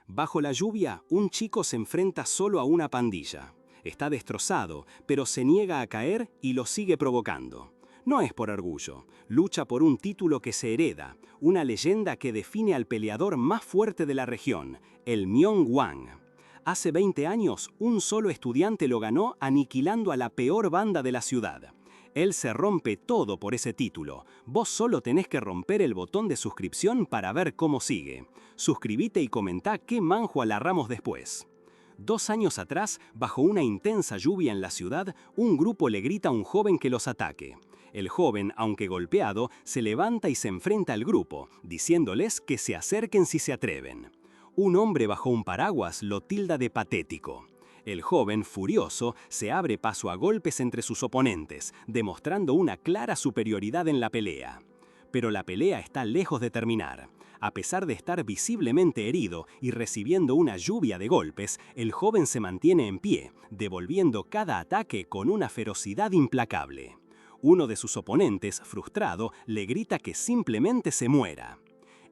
Bajo la lluvia, un chico se enfrenta solo a una pandilla. Está destrozado, pero se niega a caer y lo sigue provocando. No es por orgullo, lucha por un título que se hereda, una leyenda que define al peleador más fuerte de la región, el Myeong-Hwan. Hace 20 años, un solo estudiante lo ganó aniquilando a la peor banda de la ciudad. Él se rompe todo por ese título. Vos solo tenés que romper el botón de suscripción para ver cómo sigue. Suscribite y comentá qué manjo alarramos después. 2 años atrás, bajo una intensa lluvia en la ciudad, un grupo le grita a un joven que los ataque. El joven, aunque golpeado, se levanta y se enfrenta al grupo, diciéndoles que se acerquen si se atreven. Un hombre bajo un paraguas lo tilda de patético. El joven, furioso, se abre paso a golpes entre sus oponentes, demostrando una clara superioridad en la pelea. Pero la pelea está lejos de terminar. A pesar de estar visiblemente herido y recibiendo una lluvia de golpes, el joven se mantiene en pie, devolviendo cada ataque con una ferocidad implacable. Uno de sus oponentes, frustrado, le grita que simplemente se muera.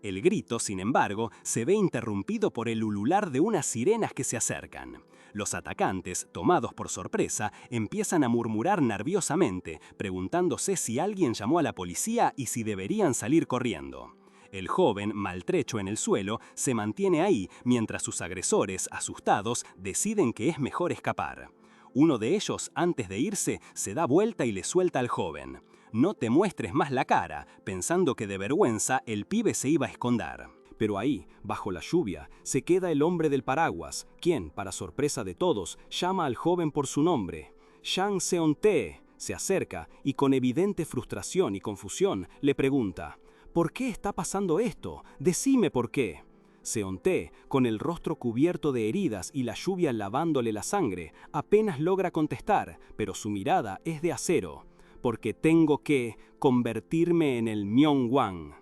El grito, sin embargo, se ve interrumpido por el ulular de unas sirenas que se acercan. Los atacantes, tomados por sorpresa, empiezan a murmurar nerviosamente, preguntándose si alguien llamó a la policía y si deberían salir corriendo. El joven, maltrecho en el suelo, se mantiene ahí mientras sus agresores, asustados, deciden que es mejor escapar. Uno de ellos, antes de irse, se da vuelta y le suelta al joven. No te muestres más la cara, pensando que de vergüenza el pibe se iba a esconder. Pero ahí, bajo la lluvia, se queda el hombre del paraguas, quien, para sorpresa de todos, llama al joven por su nombre. Shang Seon-tae se acerca y con evidente frustración y confusión le pregunta: ¿por qué está pasando esto? Decime por qué. Seon-tae, con el rostro cubierto de heridas y la lluvia lavándole la sangre, apenas logra contestar, pero su mirada es de acero. Porque tengo que convertirme en el Myeong-Hwan.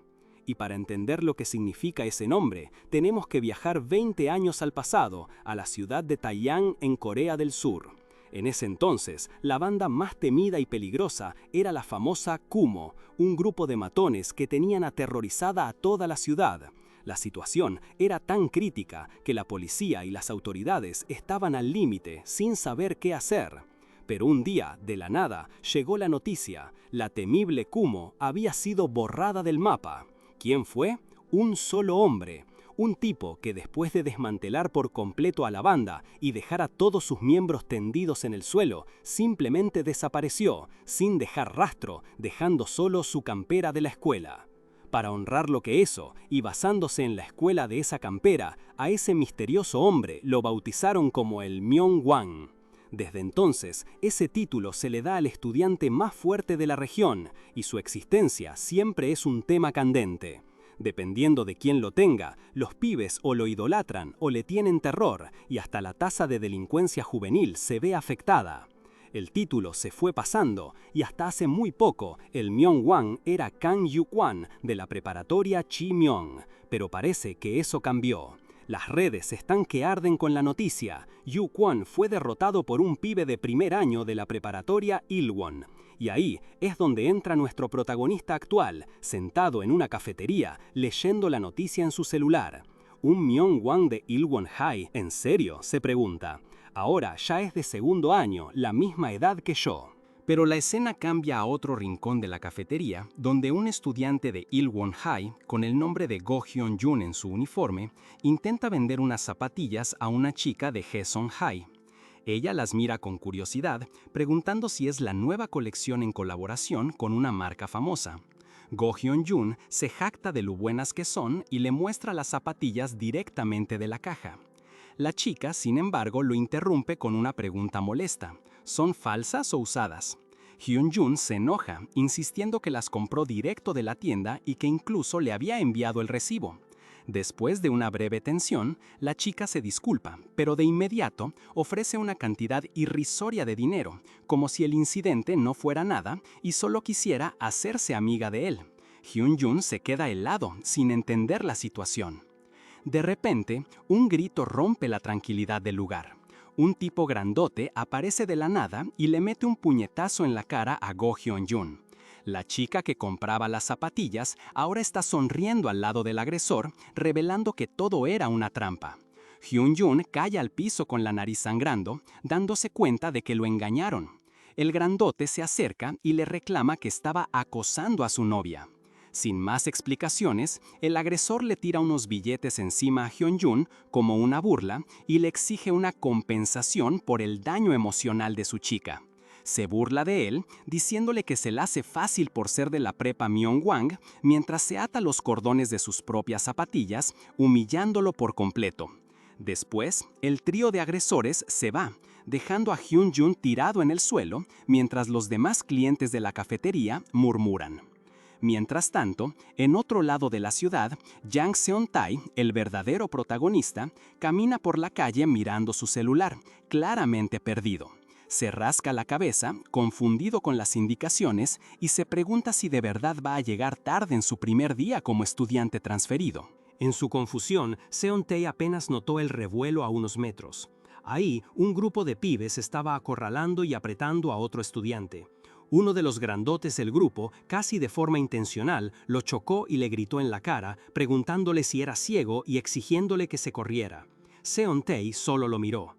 Y para entender lo que significa ese nombre, tenemos que viajar 20 años al pasado, a la ciudad de Taiyang en Corea del Sur. En ese entonces, la banda más temida y peligrosa era la famosa Kumo, un grupo de matones que tenían aterrorizada a toda la ciudad. La situación era tan crítica que la policía y las autoridades estaban al límite, sin saber qué hacer. Pero un día, de la nada, llegó la noticia: la temible Kumo había sido borrada del mapa. ¿Quién fue? Un solo hombre. Un tipo que después de desmantelar por completo a la banda y dejar a todos sus miembros tendidos en el suelo, simplemente desapareció, sin dejar rastro, dejando solo su campera de la escuela. Para honrar lo que hizo, y basándose en la escuela de esa campera, a ese misterioso hombre lo bautizaron como el Myeong-Hwan. Desde entonces, ese título se le da al estudiante más fuerte de la región, y su existencia siempre es un tema candente. Dependiendo de quién lo tenga, los pibes o lo idolatran o le tienen terror, y hasta la tasa de delincuencia juvenil se ve afectada. El título se fue pasando, y hasta hace muy poco, el Myeong-Hwan era Kang Yu-Kwan de la preparatoria Chi-Myung, pero parece que eso cambió. Las redes están que arden con la noticia. Yu-Kwon fue derrotado por un pibe de primer año de la preparatoria Ilwon. Y ahí es donde entra nuestro protagonista actual, sentado en una cafetería, leyendo la noticia en su celular. ¿Un Myeong-Hwan de Ilwon High? ¿En serio?, se pregunta. Ahora ya es de segundo año, la misma edad que yo. Pero la escena cambia a otro rincón de la cafetería, donde un estudiante de Ilwon High, con el nombre de Go Hyun-jun en su uniforme, intenta vender unas zapatillas a una chica de Haeson High. Ella las mira con curiosidad, preguntando si es la nueva colección en colaboración con una marca famosa. Go Hyun-jun se jacta de lo buenas que son y le muestra las zapatillas directamente de la caja. La chica, sin embargo, lo interrumpe con una pregunta molesta: ¿son falsas o usadas? Hyun-jun se enoja, insistiendo que las compró directo de la tienda y que incluso le había enviado el recibo. Después de una breve tensión, la chica se disculpa, pero de inmediato ofrece una cantidad irrisoria de dinero, como si el incidente no fuera nada y solo quisiera hacerse amiga de él. Hyun-jun se queda helado, sin entender la situación. De repente, un grito rompe la tranquilidad del lugar. Un tipo grandote aparece de la nada y le mete un puñetazo en la cara a Go Hyun-jun. La chica que compraba las zapatillas ahora está sonriendo al lado del agresor, revelando que todo era una trampa. Hyun-jun cae al piso con la nariz sangrando, dándose cuenta de que lo engañaron. El grandote se acerca y le reclama que estaba acosando a su novia. Sin más explicaciones, el agresor le tira unos billetes encima a Hyun-jun como una burla y le exige una compensación por el daño emocional de su chica. Se burla de él, diciéndole que se la hace fácil por ser de la prepa Myeongwang, mientras se ata los cordones de sus propias zapatillas, humillándolo por completo. Después, el trío de agresores se va, dejando a Hyun-jun tirado en el suelo, mientras los demás clientes de la cafetería murmuran. Mientras tanto, en otro lado de la ciudad, Jang Seon-tae, el verdadero protagonista, camina por la calle mirando su celular, claramente perdido. Se rasca la cabeza, confundido con las indicaciones, y se pregunta si de verdad va a llegar tarde en su primer día como estudiante transferido. En su confusión, Seon-tae apenas notó el revuelo a unos metros. Ahí, un grupo de pibes estaba acorralando y apretando a otro estudiante. Uno de los grandotes del grupo, casi de forma intencional, lo chocó y le gritó en la cara, preguntándole si era ciego y exigiéndole que se corriera. Seon-tae solo lo miró.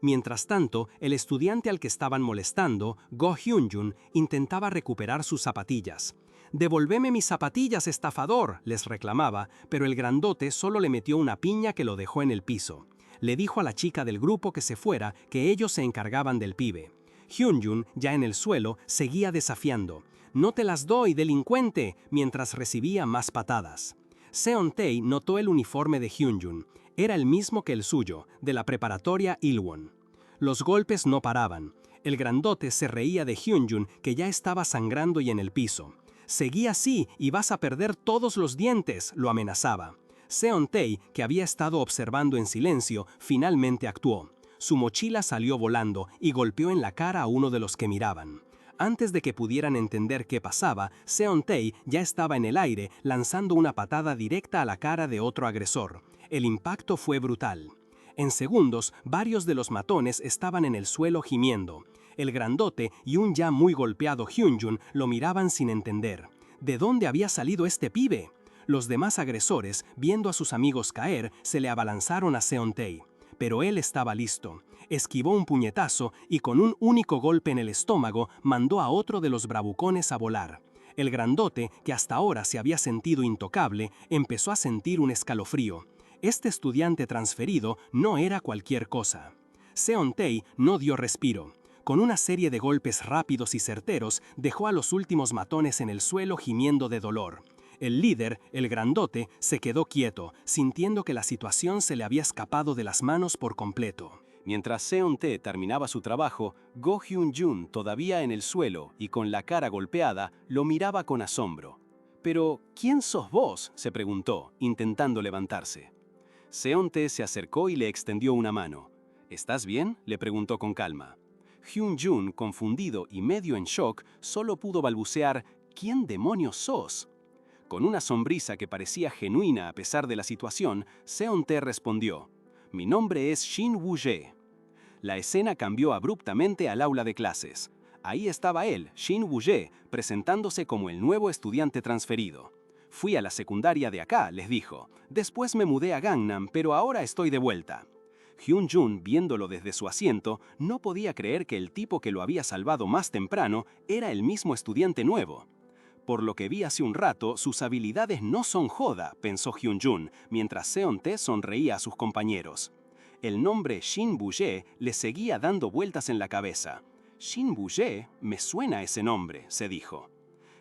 Mientras tanto, el estudiante al que estaban molestando, Go Hyun-jun, intentaba recuperar sus zapatillas. «¡Devolveme mis zapatillas, estafador!», les reclamaba, pero el grandote solo le metió una piña que lo dejó en el piso. Le dijo a la chica del grupo que se fuera, que ellos se encargaban del pibe. Hyun-jun, ya en el suelo, seguía desafiando. «¡No te las doy, delincuente!», mientras recibía más patadas. Seon-tae notó el uniforme de Hyun-jun. Era el mismo que el suyo, de la preparatoria Ilwon. Los golpes no paraban. El grandote se reía de Hyun-jun, que ya estaba sangrando y en el piso. «Seguí así y vas a perder todos los dientes», lo amenazaba. Seon-tae, que había estado observando en silencio, finalmente actuó. Su mochila salió volando y golpeó en la cara a uno de los que miraban. Antes de que pudieran entender qué pasaba, Seon-tae ya estaba en el aire, lanzando una patada directa a la cara de otro agresor. El impacto fue brutal. En segundos, varios de los matones estaban en el suelo gimiendo. El grandote y un ya muy golpeado Hyun-jun lo miraban sin entender. ¿De dónde había salido este pibe? Los demás agresores, viendo a sus amigos caer, se le abalanzaron a Seon-tae. Pero él estaba listo. Esquivó un puñetazo y con un único golpe en el estómago mandó a otro de los bravucones a volar. El grandote, que hasta ahora se había sentido intocable, empezó a sentir un escalofrío. Este estudiante transferido no era cualquier cosa. Seon-tae no dio respiro. Con una serie de golpes rápidos y certeros, dejó a los últimos matones en el suelo gimiendo de dolor. El líder, el grandote, se quedó quieto, sintiendo que la situación se le había escapado de las manos por completo. Mientras Seon-tae terminaba su trabajo, Go Hyun-jun, todavía en el suelo y con la cara golpeada, lo miraba con asombro. «¿Pero quién sos vos?», se preguntó, intentando levantarse. Seon-tae se acercó y le extendió una mano. «¿Estás bien?», le preguntó con calma. Hyun-jun, confundido y medio en shock, solo pudo balbucear: «¿Quién demonios sos?». Con una sonrisa que parecía genuina a pesar de la situación, Seon-tae respondió: «Mi nombre es Shin Woo-jae». La escena cambió abruptamente al aula de clases. Ahí estaba él, Shin Woo-jae, presentándose como el nuevo estudiante transferido. «Fui a la secundaria de acá», les dijo. «Después me mudé a Gangnam, pero ahora estoy de vuelta». Hyun-jun, viéndolo desde su asiento, no podía creer que el tipo que lo había salvado más temprano era el mismo estudiante nuevo. «Por lo que vi hace un rato, sus habilidades no son joda», pensó Hyun-jun, mientras Seon-tae sonreía a sus compañeros. El nombre Shin Woo-jae le seguía dando vueltas en la cabeza. «Shin Woo-jae, me suena ese nombre», se dijo.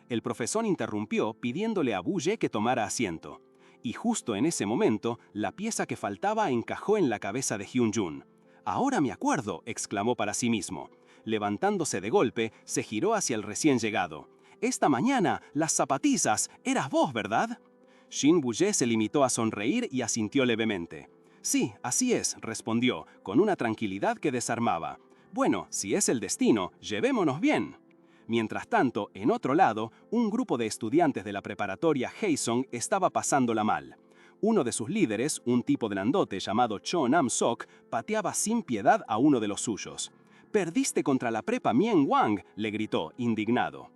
El profesor interrumpió pidiéndole a Woo-jae que tomara asiento. Y justo en ese momento, la pieza que faltaba encajó en la cabeza de Hyun-jun. «Ahora me acuerdo», exclamó para sí mismo. Levantándose de golpe, se giró hacia el recién llegado. «Esta mañana, las zapatillas, eras vos, ¿verdad?». Shin Woo-jae se limitó a sonreír y asintió levemente. «Sí, así es», respondió, con una tranquilidad que desarmaba. «Bueno, si es el destino, llevémonos bien». Mientras tanto, en otro lado, un grupo de estudiantes de la preparatoria Haesong estaba pasándola mal. Uno de sus líderes, un tipo grandote llamado Cho Nam-sok, pateaba sin piedad a uno de los suyos. «Perdiste contra la prepa Myeongwang», le gritó, indignado.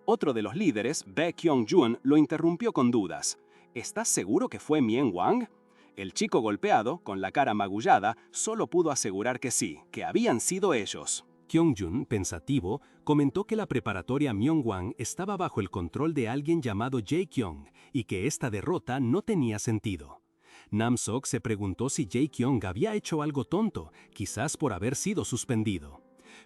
Otro de los líderes, Baek Kyung-jun, lo interrumpió con dudas. «¿Estás seguro que fue Myeongwang?». El chico golpeado, con la cara magullada, solo pudo asegurar que sí, que habían sido ellos. Kyung-jun, pensativo, comentó que la preparatoria Myeongwan estaba bajo el control de alguien llamado Jae-kyung y que esta derrota no tenía sentido. Nam-sok se preguntó si Jae-kyung había hecho algo tonto, quizás por haber sido suspendido.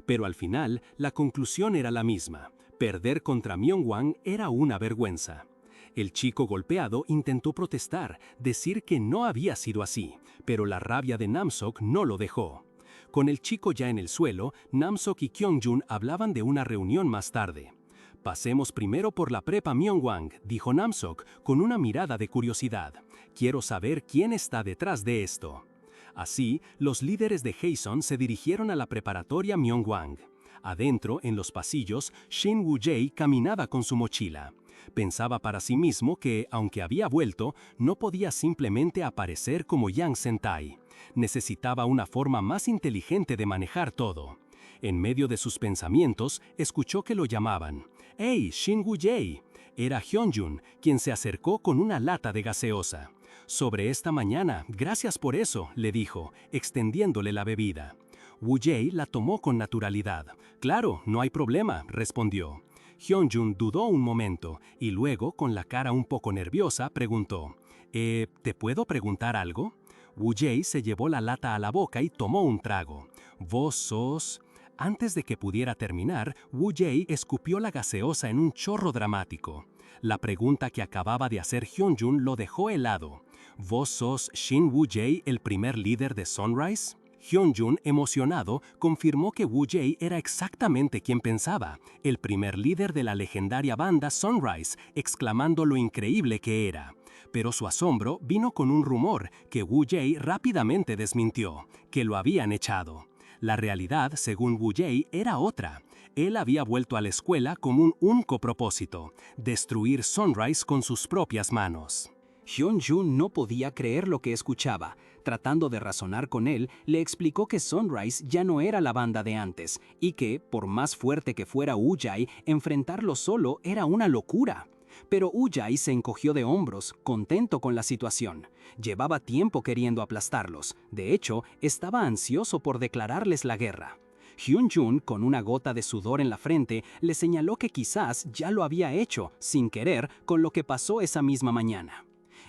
Pero al final, la conclusión era la misma. Perder contra Myeongwan era una vergüenza. El chico golpeado intentó protestar, decir que no había sido así, pero la rabia de Nam-sok no lo dejó. Con el chico ya en el suelo, Nam-sok y Kyung-jun hablaban de una reunión más tarde. «Pasemos primero por la prepa Myeongwan», dijo Nam-sok con una mirada de curiosidad. «Quiero saber quién está detrás de esto». Así, los líderes de Haeson se dirigieron a la preparatoria Myeongwan. Adentro, en los pasillos, Shin Woo-jae caminaba con su mochila. Pensaba para sí mismo que, aunque había vuelto, no podía simplemente aparecer como Yang Sentai. Necesitaba una forma más inteligente de manejar todo. En medio de sus pensamientos, escuchó que lo llamaban. «¡Hey, Shin Woo-jae!». Era Hyunjun, quien se acercó con una lata de gaseosa. «Sobre esta mañana, gracias por eso», le dijo, extendiéndole la bebida. Woo-jae la tomó con naturalidad. «Claro, no hay problema», respondió. Hyunjun dudó un momento y luego, con la cara un poco nerviosa, preguntó: ¿te puedo preguntar algo?» Woo-jae se llevó la lata a la boca y tomó un trago. «¿Vos sos...?» Antes de que pudiera terminar, Woo-jae escupió la gaseosa en un chorro dramático. La pregunta que acababa de hacer Hyunjun lo dejó helado. «¿Vos sos Shin Woo-jae, el primer líder de Sunrise?» Hyunjun, emocionado, confirmó que Woo-jae era exactamente quien pensaba, el primer líder de la legendaria banda Sunrise, exclamando lo increíble que era. Pero su asombro vino con un rumor que Woo-jae rápidamente desmintió, que lo habían echado. La realidad, según Woo-jae, era otra. Él había vuelto a la escuela con un único propósito: destruir Sunrise con sus propias manos. Hyunjun no podía creer lo que escuchaba. Tratando de razonar con él, le explicó que Sunrise ya no era la banda de antes y que, por más fuerte que fuera Woo-jae, enfrentarlo solo era una locura. Pero Woo-jae se encogió de hombros, contento con la situación. Llevaba tiempo queriendo aplastarlos. De hecho, estaba ansioso por declararles la guerra. Hyunjun, con una gota de sudor en la frente, le señaló que quizás ya lo había hecho, sin querer, con lo que pasó esa misma mañana.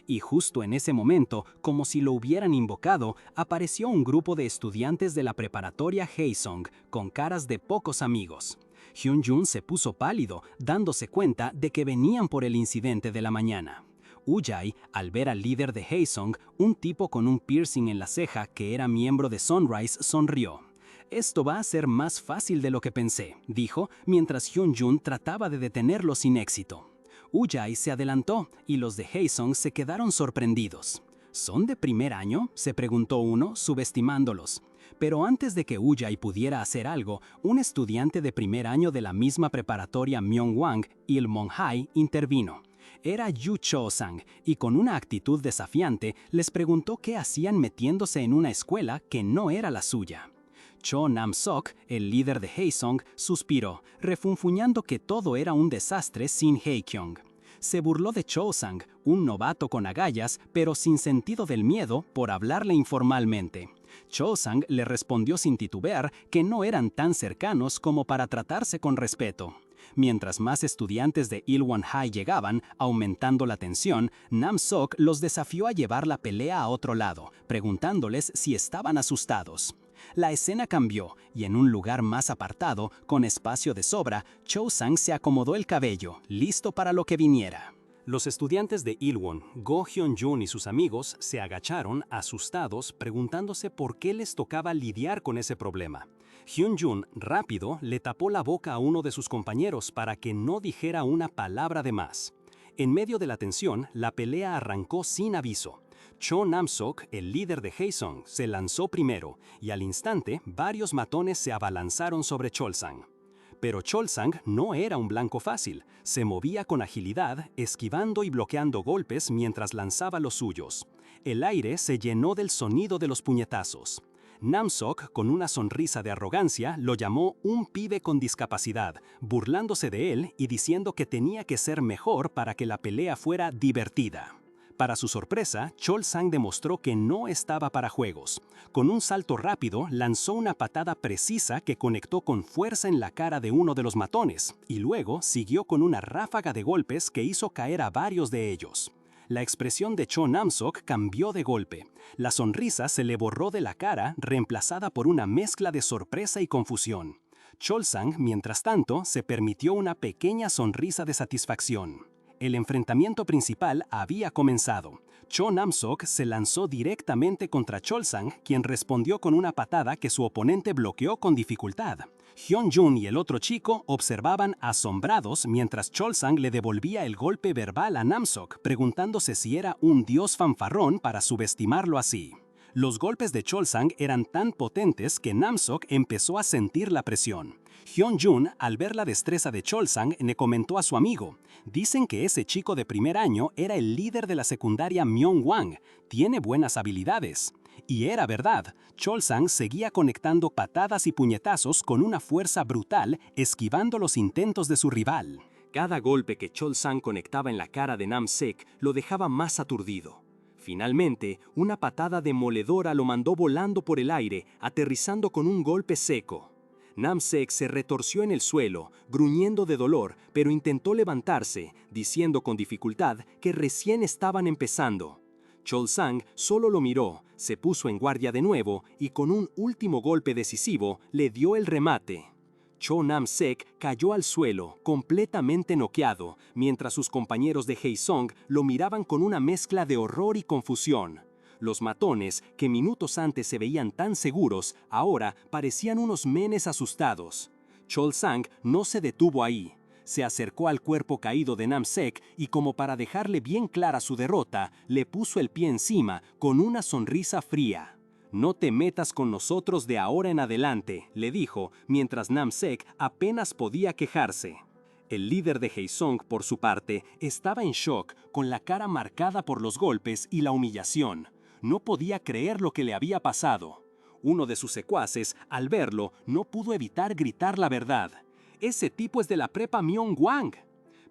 Y justo en ese momento, como si lo hubieran invocado, apareció un grupo de estudiantes de la preparatoria Haesong, con caras de pocos amigos. Hyunjun se puso pálido, dándose cuenta de que venían por el incidente de la mañana. Woo-jae, al ver al líder de Haesong, un tipo con un piercing en la ceja que era miembro de Sunrise, sonrió. «Esto va a ser más fácil de lo que pensé», dijo, mientras Hyunjun trataba de detenerlo sin éxito. Woo-jae se adelantó y los de Haesong se quedaron sorprendidos. «¿Son de primer año?», se preguntó uno, subestimándolos. Pero antes de que Woo-jae pudiera hacer algo, un estudiante de primer año de la misma preparatoria Myeongwan, Il Mong-hae, intervino. Era Yu Cho-sang, y con una actitud desafiante les preguntó qué hacían metiéndose en una escuela que no era la suya. Cho Nam-sok, el líder de Haesong, suspiró, refunfuñando que todo era un desastre sin Hae-kyung. Se burló de Cho-sang, un novato con agallas, pero sin sentido del miedo, por hablarle informalmente. Cho-sang le respondió sin titubear que no eran tan cercanos como para tratarse con respeto. Mientras más estudiantes de Ilwon-hae llegaban, aumentando la tensión, Nam-sok los desafió a llevar la pelea a otro lado, preguntándoles si estaban asustados. La escena cambió, y en un lugar más apartado, con espacio de sobra, Cho-sang se acomodó el cabello, listo para lo que viniera. Los estudiantes de Ilwon, Go Hyunjun y sus amigos se agacharon, asustados, preguntándose por qué les tocaba lidiar con ese problema. Hyunjun, rápido, le tapó la boca a uno de sus compañeros para que no dijera una palabra de más. En medio de la tensión, la pelea arrancó sin aviso. Cho Nam-sok, el líder de Haesong, se lanzó primero, y al instante varios matones se abalanzaron sobre Cholsang. Pero Cholsang no era un blanco fácil, se movía con agilidad, esquivando y bloqueando golpes mientras lanzaba los suyos. El aire se llenó del sonido de los puñetazos. Nam-sok, con una sonrisa de arrogancia, lo llamó un pibe con discapacidad, burlándose de él y diciendo que tenía que ser mejor para que la pelea fuera divertida. Para su sorpresa, Chol-sang demostró que no estaba para juegos. Con un salto rápido, lanzó una patada precisa que conectó con fuerza en la cara de uno de los matones, y luego siguió con una ráfaga de golpes que hizo caer a varios de ellos. La expresión de Cho Nam-sok cambió de golpe. La sonrisa se le borró de la cara, reemplazada por una mezcla de sorpresa y confusión. Chol-sang, mientras tanto, se permitió una pequeña sonrisa de satisfacción. El enfrentamiento principal había comenzado. Cho Nam-sok se lanzó directamente contra Chol-sang, quien respondió con una patada que su oponente bloqueó con dificultad. Hyun-jun y el otro chico observaban asombrados mientras Chol-sang le devolvía el golpe verbal a Nam-sok, preguntándose si era un dios fanfarrón para subestimarlo así. Los golpes de Chol-sang eran tan potentes que Nam-sok empezó a sentir la presión. Hyun-jun, al ver la destreza de Chol-sang, le comentó a su amigo: «Dicen que ese chico de primer año era el líder de la secundaria Myeongwang. Tiene buenas habilidades». Y era verdad. Chol-sang seguía conectando patadas y puñetazos con una fuerza brutal, esquivando los intentos de su rival. Cada golpe que Chol-sang conectaba en la cara de Nam-sek lo dejaba más aturdido. Finalmente, una patada demoledora lo mandó volando por el aire, aterrizando con un golpe seco. Nam-sek se retorció en el suelo, gruñendo de dolor, pero intentó levantarse, diciendo con dificultad que recién estaban empezando. Chol-sang solo lo miró, se puso en guardia de nuevo y con un último golpe decisivo le dio el remate. Cho Nam-sek cayó al suelo, completamente noqueado, mientras sus compañeros de Haesung lo miraban con una mezcla de horror y confusión. Los matones, que minutos antes se veían tan seguros, ahora parecían unos menes asustados. Chol-sang no se detuvo ahí. Se acercó al cuerpo caído de Nam-sek y, como para dejarle bien clara su derrota, le puso el pie encima con una sonrisa fría. «No te metas con nosotros de ahora en adelante», le dijo, mientras Nam-sek apenas podía quejarse. El líder de Haesung, por su parte, estaba en shock, con la cara marcada por los golpes y la humillación. No podía creer lo que le había pasado. Uno de sus secuaces, al verlo, no pudo evitar gritar la verdad. «Ese tipo es de la prepa Myeongwang».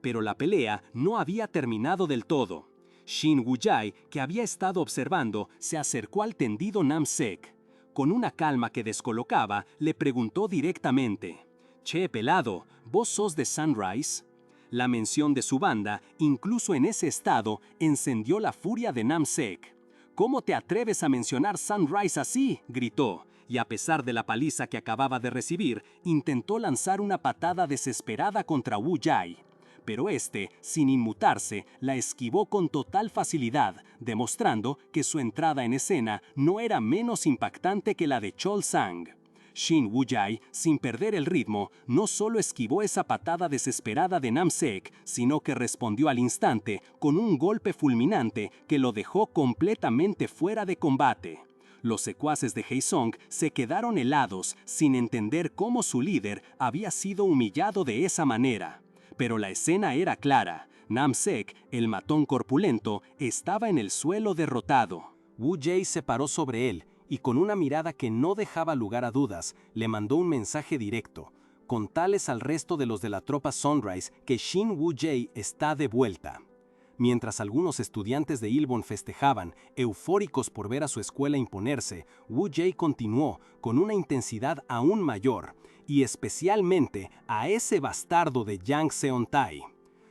Pero la pelea no había terminado del todo. Shin Woo-jae, que había estado observando, se acercó al tendido Nam-sek. Con una calma que descolocaba, le preguntó directamente: «Che, pelado, ¿vos sos de Sunrise?». La mención de su banda, incluso en ese estado, encendió la furia de Nam-sek. «¿Cómo te atreves a mencionar Sunrise así?», gritó, y a pesar de la paliza que acababa de recibir, intentó lanzar una patada desesperada contra Woo-jae. Pero este, sin inmutarse, la esquivó con total facilidad, demostrando que su entrada en escena no era menos impactante que la de Chol-sang. Shin Woo-jae, sin perder el ritmo, no solo esquivó esa patada desesperada de Nam-sek, sino que respondió al instante con un golpe fulminante que lo dejó completamente fuera de combate. Los secuaces de Haesung se quedaron helados, sin entender cómo su líder había sido humillado de esa manera. Pero la escena era clara. Nam-sek, el matón corpulento, estaba en el suelo derrotado. Woo-jae se paró sobre él y, con una mirada que no dejaba lugar a dudas, le mandó un mensaje directo: «Contales al resto de los de la tropa Sunrise que Shin Woo-jae está de vuelta». Mientras algunos estudiantes de Ilbon festejaban, eufóricos por ver a su escuela imponerse, Woo-jae continuó con una intensidad aún mayor, y especialmente a ese bastardo de Yang Seon-tae.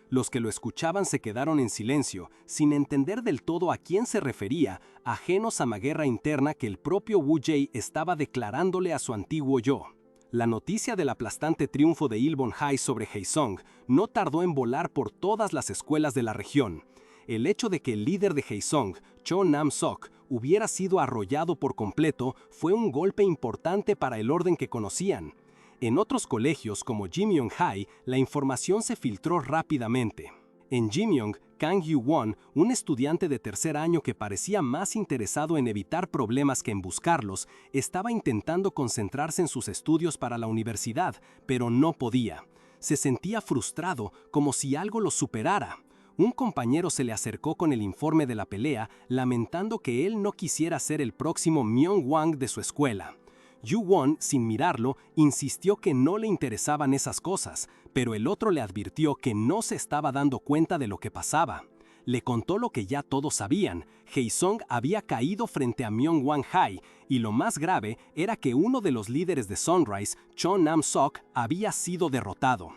Los que lo escuchaban se quedaron en silencio, sin entender del todo a quién se refería, ajenos a la guerra interna que el propio Woo-jae estaba declarándole a su antiguo yo. La noticia del aplastante triunfo de Ilbon High sobre Haesung no tardó en volar por todas las escuelas de la región. El hecho de que el líder de Haesung, Cho Nam-sok, hubiera sido arrollado por completo fue un golpe importante para el orden que conocían. En otros colegios como Jimyong High, la información se filtró rápidamente. En Jimyong, Kang Yu-won, un estudiante de tercer año que parecía más interesado en evitar problemas que en buscarlos, estaba intentando concentrarse en sus estudios para la universidad, pero no podía. Se sentía frustrado, como si algo lo superara. Un compañero se le acercó con el informe de la pelea, lamentando que él no quisiera ser el próximo Myeongwang de su escuela. Yu-won, sin mirarlo, insistió que no le interesaban esas cosas, pero el otro le advirtió que no se estaba dando cuenta de lo que pasaba. Le contó lo que ya todos sabían. Haesung había caído frente a Myungwan High, y lo más grave era que uno de los líderes de Sunrise, Cho Nam-sok, había sido derrotado.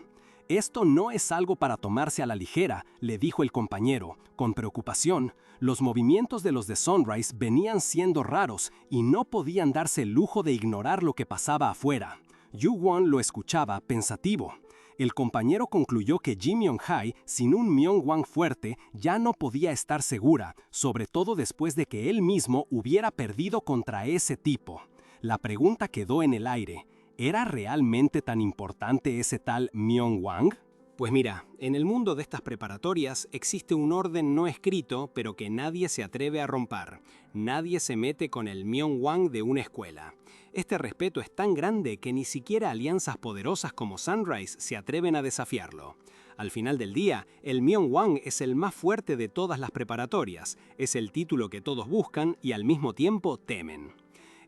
Esto no es algo para tomarse a la ligera, le dijo el compañero, con preocupación. Los movimientos de los de Sunrise venían siendo raros y no podían darse el lujo de ignorar lo que pasaba afuera. Yu-won lo escuchaba pensativo. El compañero concluyó que Ji Myung-hae, sin un Myung-wan fuerte, ya no podía estar segura, sobre todo después de que él mismo hubiera perdido contra ese tipo. La pregunta quedó en el aire. ¿Era realmente tan importante ese tal Myung-wan? Pues mira, en el mundo de estas preparatorias existe un orden no escrito, pero que nadie se atreve a romper. Nadie se mete con el Myung-wan de una escuela. Este respeto es tan grande que ni siquiera alianzas poderosas como Sunrise se atreven a desafiarlo. Al final del día, el Myung-wan es el más fuerte de todas las preparatorias, es el título que todos buscan y al mismo tiempo temen.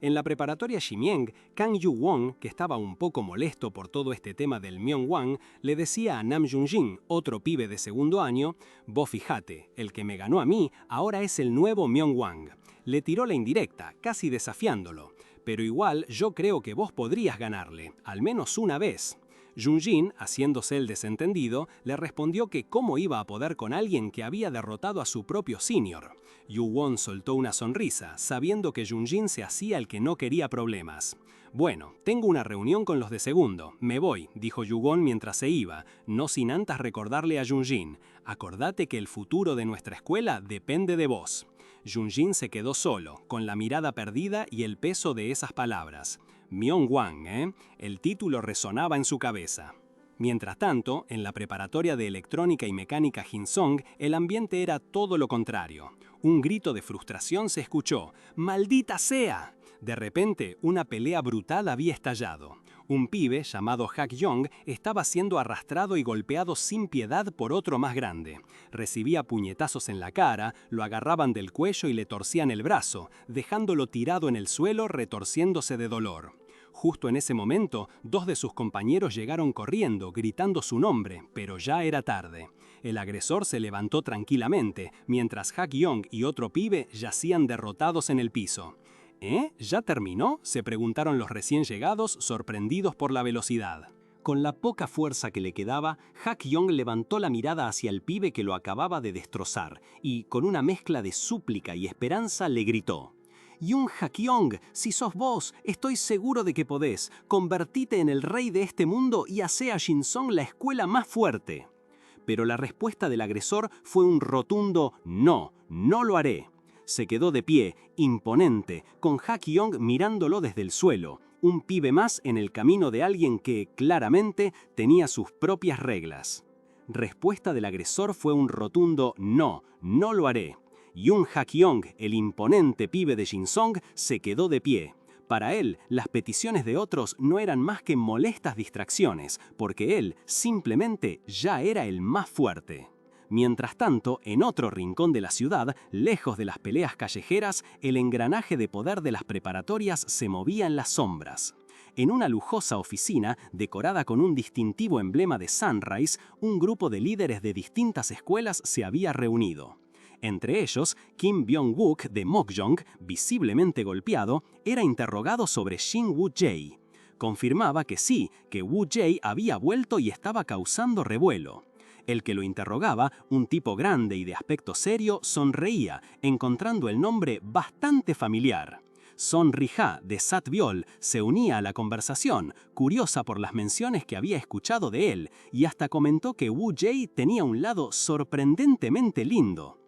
En la preparatoria Shimieng, Kang Yu-won, que estaba un poco molesto por todo este tema del Myung-wan, le decía a Nam Jung-jin, otro pibe de segundo año, «Vos fíjate, el que me ganó a mí ahora es el nuevo Myung-wan». Le tiró la indirecta, casi desafiándolo. «Pero igual yo creo que vos podrías ganarle, al menos una vez». Jung-jin, haciéndose el desentendido, le respondió que cómo iba a poder con alguien que había derrotado a su propio senior. Yu-won soltó una sonrisa, sabiendo que Jung-jin se hacía el que no quería problemas. «Bueno, tengo una reunión con los de segundo, me voy», dijo Yu-won mientras se iba, no sin antes recordarle a Jung-jin, «acordate que el futuro de nuestra escuela depende de vos». Jung-jin se quedó solo, con la mirada perdida y el peso de esas palabras. Myung-wan, ¿eh? El título resonaba en su cabeza. Mientras tanto, en la preparatoria de electrónica y mecánica Hinsong, el ambiente era todo lo contrario. Un grito de frustración se escuchó. ¡Maldita sea! De repente, una pelea brutal había estallado. Un pibe llamado Hak-yong estaba siendo arrastrado y golpeado sin piedad por otro más grande. Recibía puñetazos en la cara, lo agarraban del cuello y le torcían el brazo, dejándolo tirado en el suelo retorciéndose de dolor. Justo en ese momento, dos de sus compañeros llegaron corriendo, gritando su nombre, pero ya era tarde. El agresor se levantó tranquilamente, mientras Hak-yong y otro pibe yacían derrotados en el piso. «¿Eh? ¿Ya terminó?», se preguntaron los recién llegados, sorprendidos por la velocidad. Con la poca fuerza que le quedaba, Hak-yong levantó la mirada hacia el pibe que lo acababa de destrozar y, con una mezcla de súplica y esperanza, le gritó: «Yoon Hak-yong, si sos vos, estoy seguro de que podés. Convertite en el rey de este mundo y hacé a Shinsong la escuela más fuerte». Pero la respuesta del agresor fue un rotundo «no, no lo haré». Se quedó de pie, imponente, con Hak-yong mirándolo desde el suelo, un pibe más en el camino de alguien que, claramente, tenía sus propias reglas. Respuesta del agresor fue un rotundo «no, no lo haré». Yoon Hak-yong, el imponente pibe de Shinsong, se quedó de pie. Para él, las peticiones de otros no eran más que molestas distracciones, porque él simplemente ya era el más fuerte. Mientras tanto, en otro rincón de la ciudad, lejos de las peleas callejeras, el engranaje de poder de las preparatorias se movía en las sombras. En una lujosa oficina, decorada con un distintivo emblema de Sunrise, un grupo de líderes de distintas escuelas se había reunido. Entre ellos, Kim Byung-wook de Mokjong, visiblemente golpeado, era interrogado sobre Shin Woo-jae. Confirmaba que sí, que Woo-jae había vuelto y estaba causando revuelo. El que lo interrogaba, un tipo grande y de aspecto serio, sonreía, encontrando el nombre bastante familiar. Son Ri-ha, de Sat-biol, se unía a la conversación, curiosa por las menciones que había escuchado de él, y hasta comentó que Woo-jae tenía un lado sorprendentemente lindo.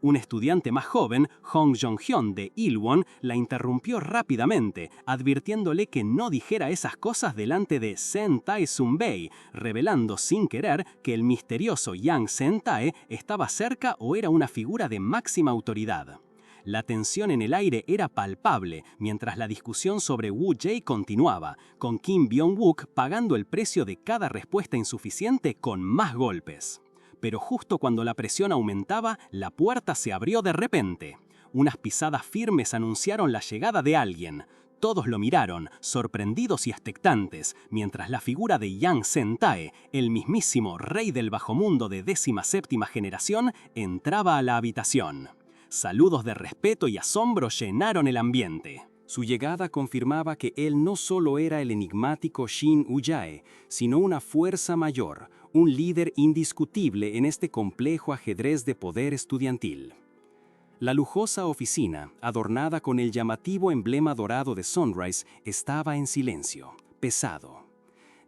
Un estudiante más joven, Hong Jong-hyun de Ilwon, la interrumpió rápidamente, advirtiéndole que no dijera esas cosas delante de Sen-tae Sun-bae, revelando sin querer que el misterioso Yang Sen-tae estaba cerca o era una figura de máxima autoridad. La tensión en el aire era palpable mientras la discusión sobre Woo-jae continuaba, con Kim Byung-wook pagando el precio de cada respuesta insuficiente con más golpes. Pero justo cuando la presión aumentaba, la puerta se abrió de repente. Unas pisadas firmes anunciaron la llegada de alguien. Todos lo miraron, sorprendidos y expectantes, mientras la figura de Yang Sen-tae, el mismísimo rey del bajomundo de 17ª generación, entraba a la habitación. Saludos de respeto y asombro llenaron el ambiente. Su llegada confirmaba que él no solo era el enigmático Shin Woo-jae, sino una fuerza mayor, un líder indiscutible en este complejo ajedrez de poder estudiantil. La lujosa oficina, adornada con el llamativo emblema dorado de Sunrise, estaba en silencio, pesado.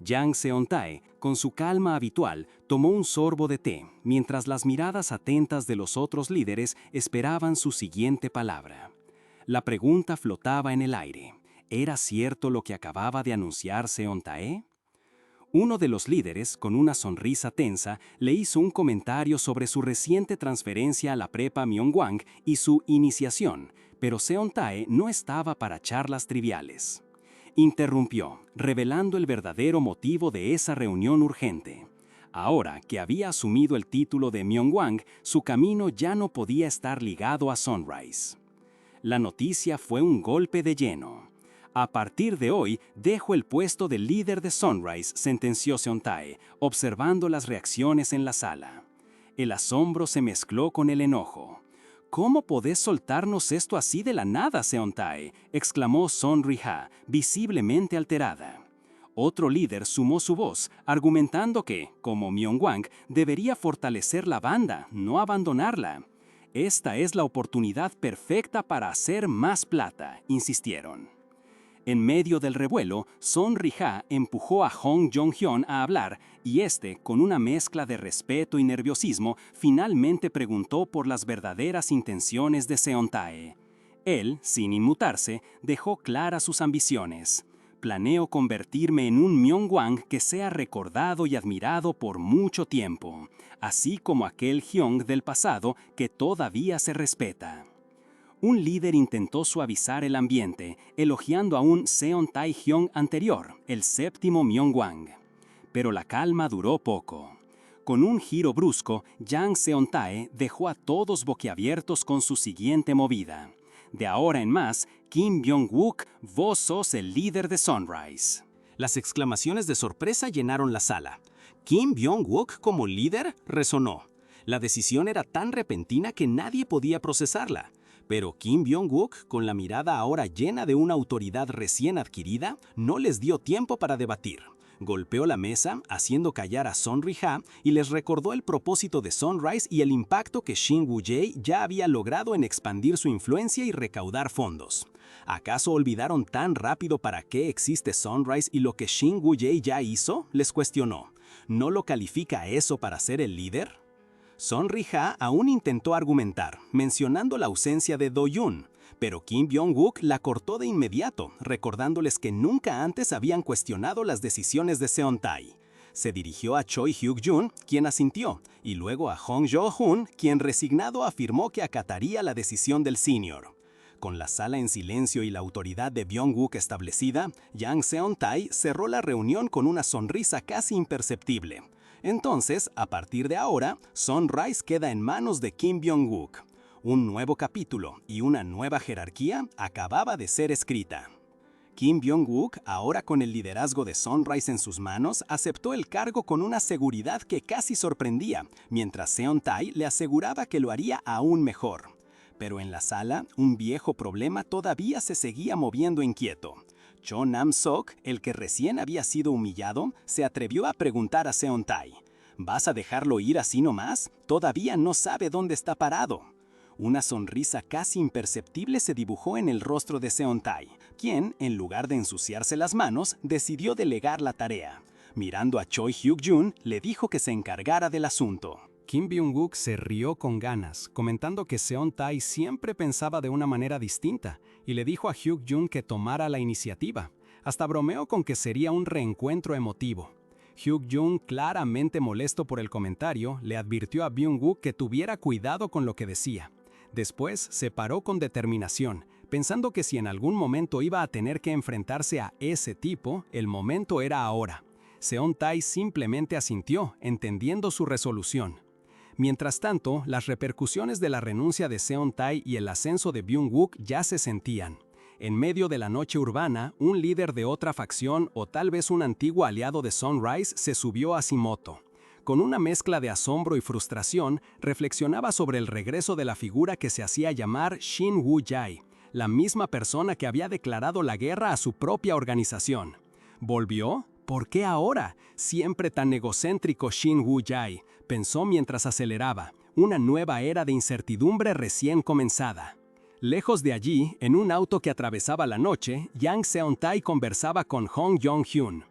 Yang Seon-tae, con su calma habitual, tomó un sorbo de té, mientras las miradas atentas de los otros líderes esperaban su siguiente palabra. La pregunta flotaba en el aire. ¿Era cierto lo que acababa de anunciar Seon-tae? Uno de los líderes, con una sonrisa tensa, le hizo un comentario sobre su reciente transferencia a la prepa Myeongwang y su iniciación, pero Seon-tae no estaba para charlas triviales. Interrumpió, revelando el verdadero motivo de esa reunión urgente. Ahora que había asumido el título de Myeongwang, su camino ya no podía estar ligado a Sunrise. La noticia fue un golpe de lleno. A partir de hoy, dejo el puesto de líder de Sunrise, sentenció Seon-tae, observando las reacciones en la sala. El asombro se mezcló con el enojo. ¿Cómo podés soltarnos esto así de la nada, Seon-tae?, exclamó Son Ri-ha, visiblemente alterada. Otro líder sumó su voz, argumentando que, como Myeongwang, debería fortalecer la banda, no abandonarla. Esta es la oportunidad perfecta para hacer más plata, insistieron. En medio del revuelo, Son Ri-ha empujó a Hong Jong-hyun a hablar y este, con una mezcla de respeto y nerviosismo, finalmente preguntó por las verdaderas intenciones de Seon-tae. Él, sin inmutarse, dejó claras sus ambiciones. Planeo convertirme en un Myeongwang que sea recordado y admirado por mucho tiempo, así como aquel Hyung del pasado que todavía se respeta. Un líder intentó suavizar el ambiente, elogiando a un Seon-tae-hyung anterior, el 7º Myeongwang. Pero la calma duró poco. Con un giro brusco, Yang Seon-tae dejó a todos boquiabiertos con su siguiente movida. De ahora en más, Kim Byung-wook, vos sos el líder de Sunrise. Las exclamaciones de sorpresa llenaron la sala. ¿Kim Byung-wook como líder? Resonó. La decisión era tan repentina que nadie podía procesarla. Pero Kim Byung-wook, con la mirada ahora llena de una autoridad recién adquirida, no les dio tiempo para debatir. Golpeó la mesa, haciendo callar a Son Ri-ha, y les recordó el propósito de Sunrise y el impacto que Shin Woo-jae ya había logrado en expandir su influencia y recaudar fondos. ¿Acaso olvidaron tan rápido para qué existe Sunrise y lo que Shin Woo-jae ya hizo? Les cuestionó. ¿No lo califica eso para ser el líder? Son Ri-ha aún intentó argumentar, mencionando la ausencia de Do-yoon, pero Kim Byung-wook la cortó de inmediato, recordándoles que nunca antes habían cuestionado las decisiones de Seon-tae. Se dirigió a Choi Hyuk-jun, quien asintió, y luego a Hong Jo-hun, quien resignado afirmó que acataría la decisión del senior. Con la sala en silencio y la autoridad de Byung-wook establecida, Yang Seon-tae cerró la reunión con una sonrisa casi imperceptible. Entonces, a partir de ahora, Sunrise queda en manos de Kim Byung-wook. Un nuevo capítulo y una nueva jerarquía acababa de ser escrita. Kim Byung-wook, ahora con el liderazgo de Sunrise en sus manos, aceptó el cargo con una seguridad que casi sorprendía, mientras Seon-tae le aseguraba que lo haría aún mejor. Pero en la sala, un viejo problema todavía se seguía moviendo inquieto. Cho Nam-sok, el que recién había sido humillado, se atrevió a preguntar a Seon-tae: ¿vas a dejarlo ir así nomás? Todavía no sabe dónde está parado. Una sonrisa casi imperceptible se dibujó en el rostro de Seon-tae, quien, en lugar de ensuciarse las manos, decidió delegar la tarea. Mirando a Choi Hyuk-jun, le dijo que se encargara del asunto. Kim Byung-wook se rió con ganas, comentando que Seon-tae siempre pensaba de una manera distinta, y le dijo a Hyuk-jun que tomara la iniciativa. Hasta bromeó con que sería un reencuentro emotivo. Hyuk-jun, claramente molesto por el comentario, le advirtió a Byung-wook que tuviera cuidado con lo que decía. Después se paró con determinación, pensando que si en algún momento iba a tener que enfrentarse a ese tipo, el momento era ahora. Seon-tae simplemente asintió, entendiendo su resolución. Mientras tanto, las repercusiones de la renuncia de Seon-tae y el ascenso de Byung-wook ya se sentían. En medio de la noche urbana, un líder de otra facción o tal vez un antiguo aliado de Sunrise se subió a Simoto. Con una mezcla de asombro y frustración, reflexionaba sobre el regreso de la figura que se hacía llamar Shin Wu-Jai, la misma persona que había declarado la guerra a su propia organización. ¿Volvió? ¿Por qué ahora? Siempre tan egocéntrico Shin Wu-Jai, pensó mientras aceleraba, una nueva era de incertidumbre recién comenzada. Lejos de allí, en un auto que atravesaba la noche, Yang Seon-tae conversaba con Hong Jong-hyun.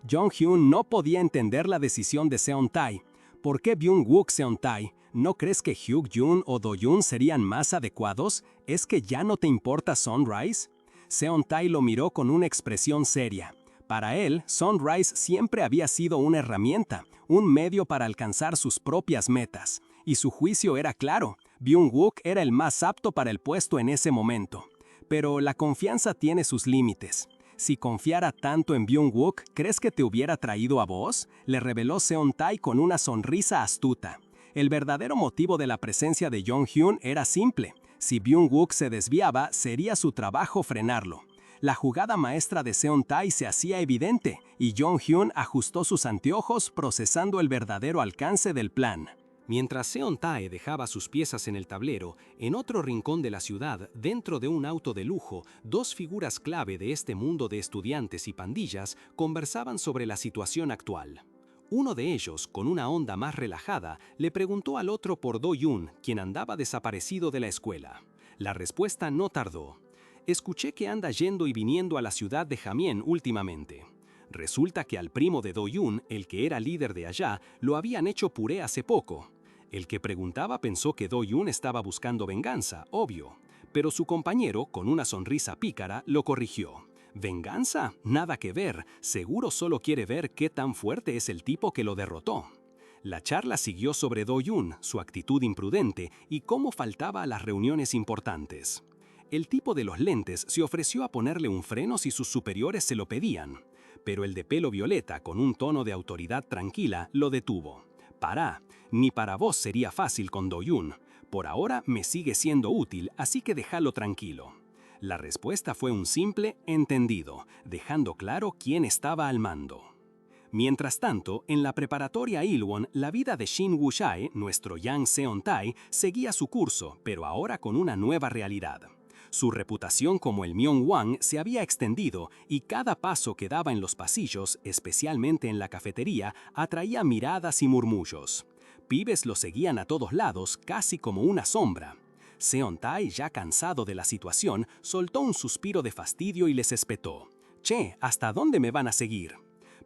Jong-hyun no podía entender la decisión de Seon-tae. ¿Por qué Byung-wook Seon-tae? ¿No crees que Hyuk-jun o Do-jun serían más adecuados? ¿Es que ya no te importa Sunrise? Seon-tae lo miró con una expresión seria. Para él, Sunrise siempre había sido una herramienta, un medio para alcanzar sus propias metas. Y su juicio era claro, Byung-wook era el más apto para el puesto en ese momento. Pero la confianza tiene sus límites. Si confiara tanto en Byung-wook, ¿crees que te hubiera traído a vos? Le reveló Seon-tae con una sonrisa astuta. El verdadero motivo de la presencia de Jong-hyun era simple. Si Byung-wook se desviaba, sería su trabajo frenarlo. La jugada maestra de Seon-tae se hacía evidente, y Jong-hyun ajustó sus anteojos procesando el verdadero alcance del plan. Mientras Seon-tae dejaba sus piezas en el tablero, en otro rincón de la ciudad, dentro de un auto de lujo, dos figuras clave de este mundo de estudiantes y pandillas conversaban sobre la situación actual. Uno de ellos, con una onda más relajada, le preguntó al otro por Do-yun, quien andaba desaparecido de la escuela. La respuesta no tardó. Escuché que anda yendo y viniendo a la ciudad de Jamien últimamente. Resulta que al primo de Do-yun, el que era líder de allá, lo habían hecho puré hace poco. El que preguntaba pensó que Do-yun estaba buscando venganza, obvio. Pero su compañero, con una sonrisa pícara, lo corrigió. ¿Venganza? Nada que ver. Seguro solo quiere ver qué tan fuerte es el tipo que lo derrotó. La charla siguió sobre Do-yun, su actitud imprudente y cómo faltaba a las reuniones importantes. El tipo de los lentes se ofreció a ponerle un freno si sus superiores se lo pedían. Pero el de pelo violeta, con un tono de autoridad tranquila, lo detuvo. Pará, ni para vos sería fácil con Do-yun. Por ahora me sigue siendo útil, así que déjalo tranquilo. La respuesta fue un simple entendido, dejando claro quién estaba al mando. Mientras tanto, en la preparatoria Ilwon, la vida de Shin Wu-jae, nuestro Yang Seon-tae, seguía su curso, pero ahora con una nueva realidad. Su reputación como el Myeongwang se había extendido y cada paso que daba en los pasillos, especialmente en la cafetería, atraía miradas y murmullos. Pibes lo seguían a todos lados, casi como una sombra. Seon-tae, ya cansado de la situación, soltó un suspiro de fastidio y les espetó. «Che, ¿hasta dónde me van a seguir?»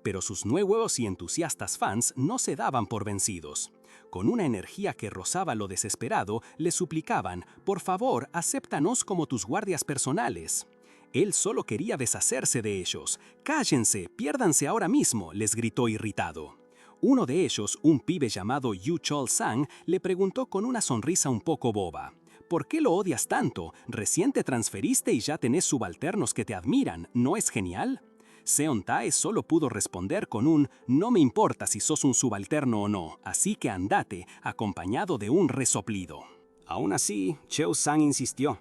Pero sus nuevos y entusiastas fans no se daban por vencidos. Con una energía que rozaba lo desesperado, le suplicaban, «Por favor, acéptanos como tus guardias personales». Él solo quería deshacerse de ellos. «Cállense, piérdanse ahora mismo», les gritó irritado. Uno de ellos, un pibe llamado Yu Chol-sang, le preguntó con una sonrisa un poco boba. «¿Por qué lo odias tanto? Recién te transferiste y ya tenés subalternos que te admiran, ¿no es genial?» Seon-tae solo pudo responder con un «no me importa si sos un subalterno o no, así que andate», acompañado de un resoplido. Aún así, Cheo-sang insistió.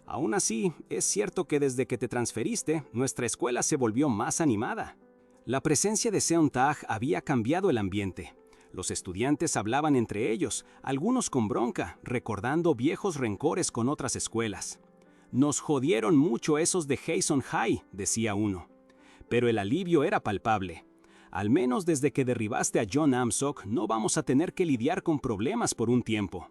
«Aún así, es cierto que desde que te transferiste, nuestra escuela se volvió más animada». La presencia de Seon-tae había cambiado el ambiente. Los estudiantes hablaban entre ellos, algunos con bronca, recordando viejos rencores con otras escuelas. «Nos jodieron mucho esos de Haeson High», decía uno. Pero el alivio era palpable. «Al menos desde que derribaste a John Nam-sok no vamos a tener que lidiar con problemas por un tiempo».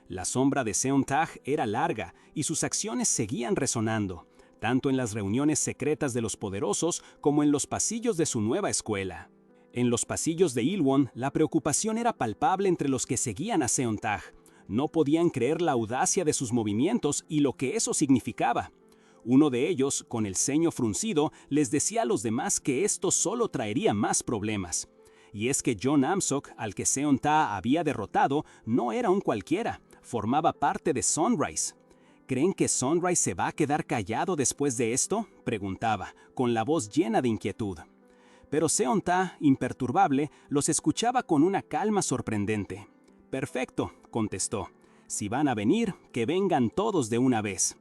La sombra de Seon-tae era larga y sus acciones seguían resonando, tanto en las reuniones secretas de los poderosos como en los pasillos de su nueva escuela. En los pasillos de Ilwon, la preocupación era palpable entre los que seguían a Seon-tae. No podían creer la audacia de sus movimientos y lo que eso significaba. Uno de ellos, con el ceño fruncido, les decía a los demás que esto solo traería más problemas. Y es que John Nam-sok, al que Seon-tae había derrotado, no era un cualquiera, formaba parte de Sunrise. «¿Creen que Sunrise se va a quedar callado después de esto?», preguntaba, con la voz llena de inquietud. Pero Seon-tae, imperturbable, los escuchaba con una calma sorprendente. «Perfecto», contestó. «Si van a venir, que vengan todos de una vez».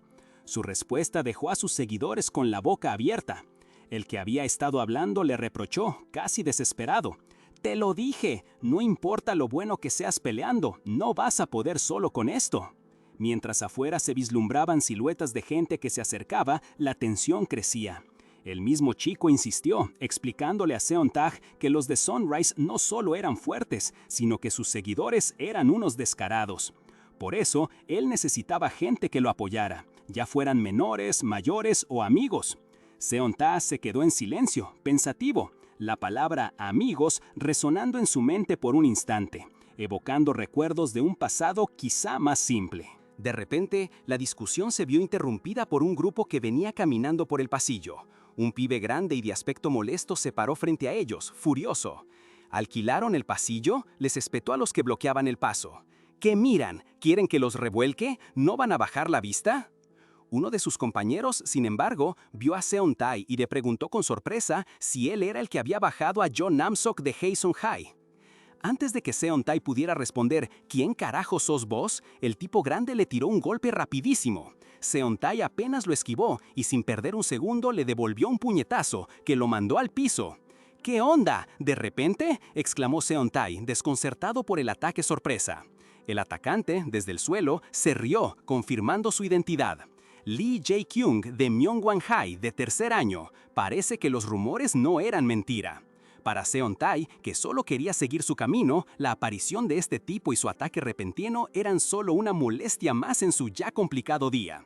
Su respuesta dejó a sus seguidores con la boca abierta. El que había estado hablando le reprochó, casi desesperado. «Te lo dije, no importa lo bueno que seas peleando, no vas a poder solo con esto». Mientras afuera se vislumbraban siluetas de gente que se acercaba, la tensión crecía. El mismo chico insistió, explicándole a Seontag que los de Sunrise no solo eran fuertes, sino que sus seguidores eran unos descarados. Por eso, él necesitaba gente que lo apoyara, ya fueran menores, mayores o amigos. Seontag se quedó en silencio, pensativo, la palabra amigos resonando en su mente por un instante, evocando recuerdos de un pasado quizá más simple. De repente, la discusión se vio interrumpida por un grupo que venía caminando por el pasillo. Un pibe grande y de aspecto molesto se paró frente a ellos, furioso. ¿Alquilaron el pasillo? Les espetó a los que bloqueaban el paso. ¿Qué miran? ¿Quieren que los revuelque? ¿No van a bajar la vista? Uno de sus compañeros, sin embargo, vio a Seontag y le preguntó con sorpresa si él era el que había bajado a John Namsook de Haesung High. Antes de que Seontag pudiera responder «¿Quién carajo sos vos?», el tipo grande le tiró un golpe rapidísimo. Seontag apenas lo esquivó y sin perder un segundo le devolvió un puñetazo que lo mandó al piso. «¿Qué onda? ¿De repente?», exclamó Seontag, desconcertado por el ataque sorpresa. El atacante, desde el suelo, se rió, confirmando su identidad. Lee Jae-kyung de Myeongwan High, de tercer año. Parece que los rumores no eran mentira. Para Seontag, que solo quería seguir su camino, la aparición de este tipo y su ataque repentino eran solo una molestia más en su ya complicado día.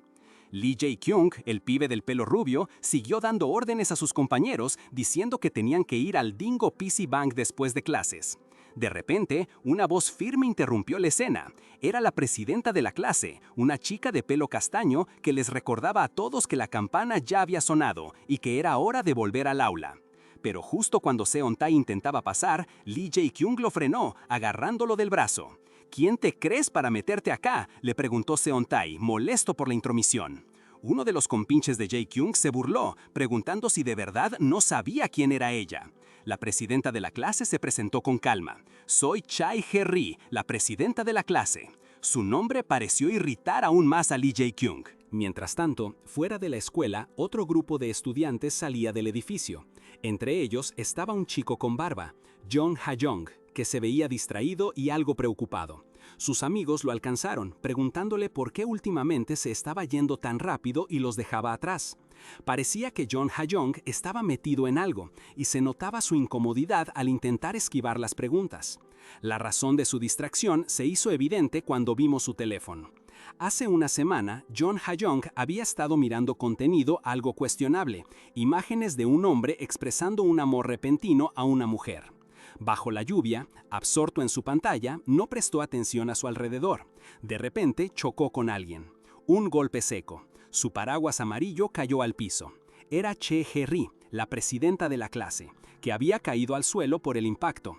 Lee Jae-kyung, el pibe del pelo rubio, siguió dando órdenes a sus compañeros diciendo que tenían que ir al Dingo PC Bank después de clases. De repente, una voz firme interrumpió la escena. Era la presidenta de la clase, una chica de pelo castaño que les recordaba a todos que la campana ya había sonado y que era hora de volver al aula. Pero justo cuando Seontag intentaba pasar, Lee Jae-kyung lo frenó, agarrándolo del brazo. «¿Quién te crees para meterte acá?», le preguntó Seontag, molesto por la intromisión. Uno de los compinches de Jae-kyung se burló, preguntando si de verdad no sabía quién era ella. La presidenta de la clase se presentó con calma. «Soy Chae He-ri, la presidenta de la clase». Su nombre pareció irritar aún más a Lee Jae-kyung. Mientras tanto, fuera de la escuela, otro grupo de estudiantes salía del edificio. Entre ellos estaba un chico con barba, John Ha-young, que se veía distraído y algo preocupado. Sus amigos lo alcanzaron, preguntándole por qué últimamente se estaba yendo tan rápido y los dejaba atrás. Parecía que John Ha-young estaba metido en algo, y se notaba su incomodidad al intentar esquivar las preguntas. La razón de su distracción se hizo evidente cuando vimos su teléfono. Hace una semana, John Ha-young había estado mirando contenido algo cuestionable, imágenes de un hombre expresando un amor repentino a una mujer. Bajo la lluvia, absorto en su pantalla, no prestó atención a su alrededor. De repente, chocó con alguien. Un golpe seco. Su paraguas amarillo cayó al piso. Era Chae He-ri, la presidenta de la clase, que había caído al suelo por el impacto.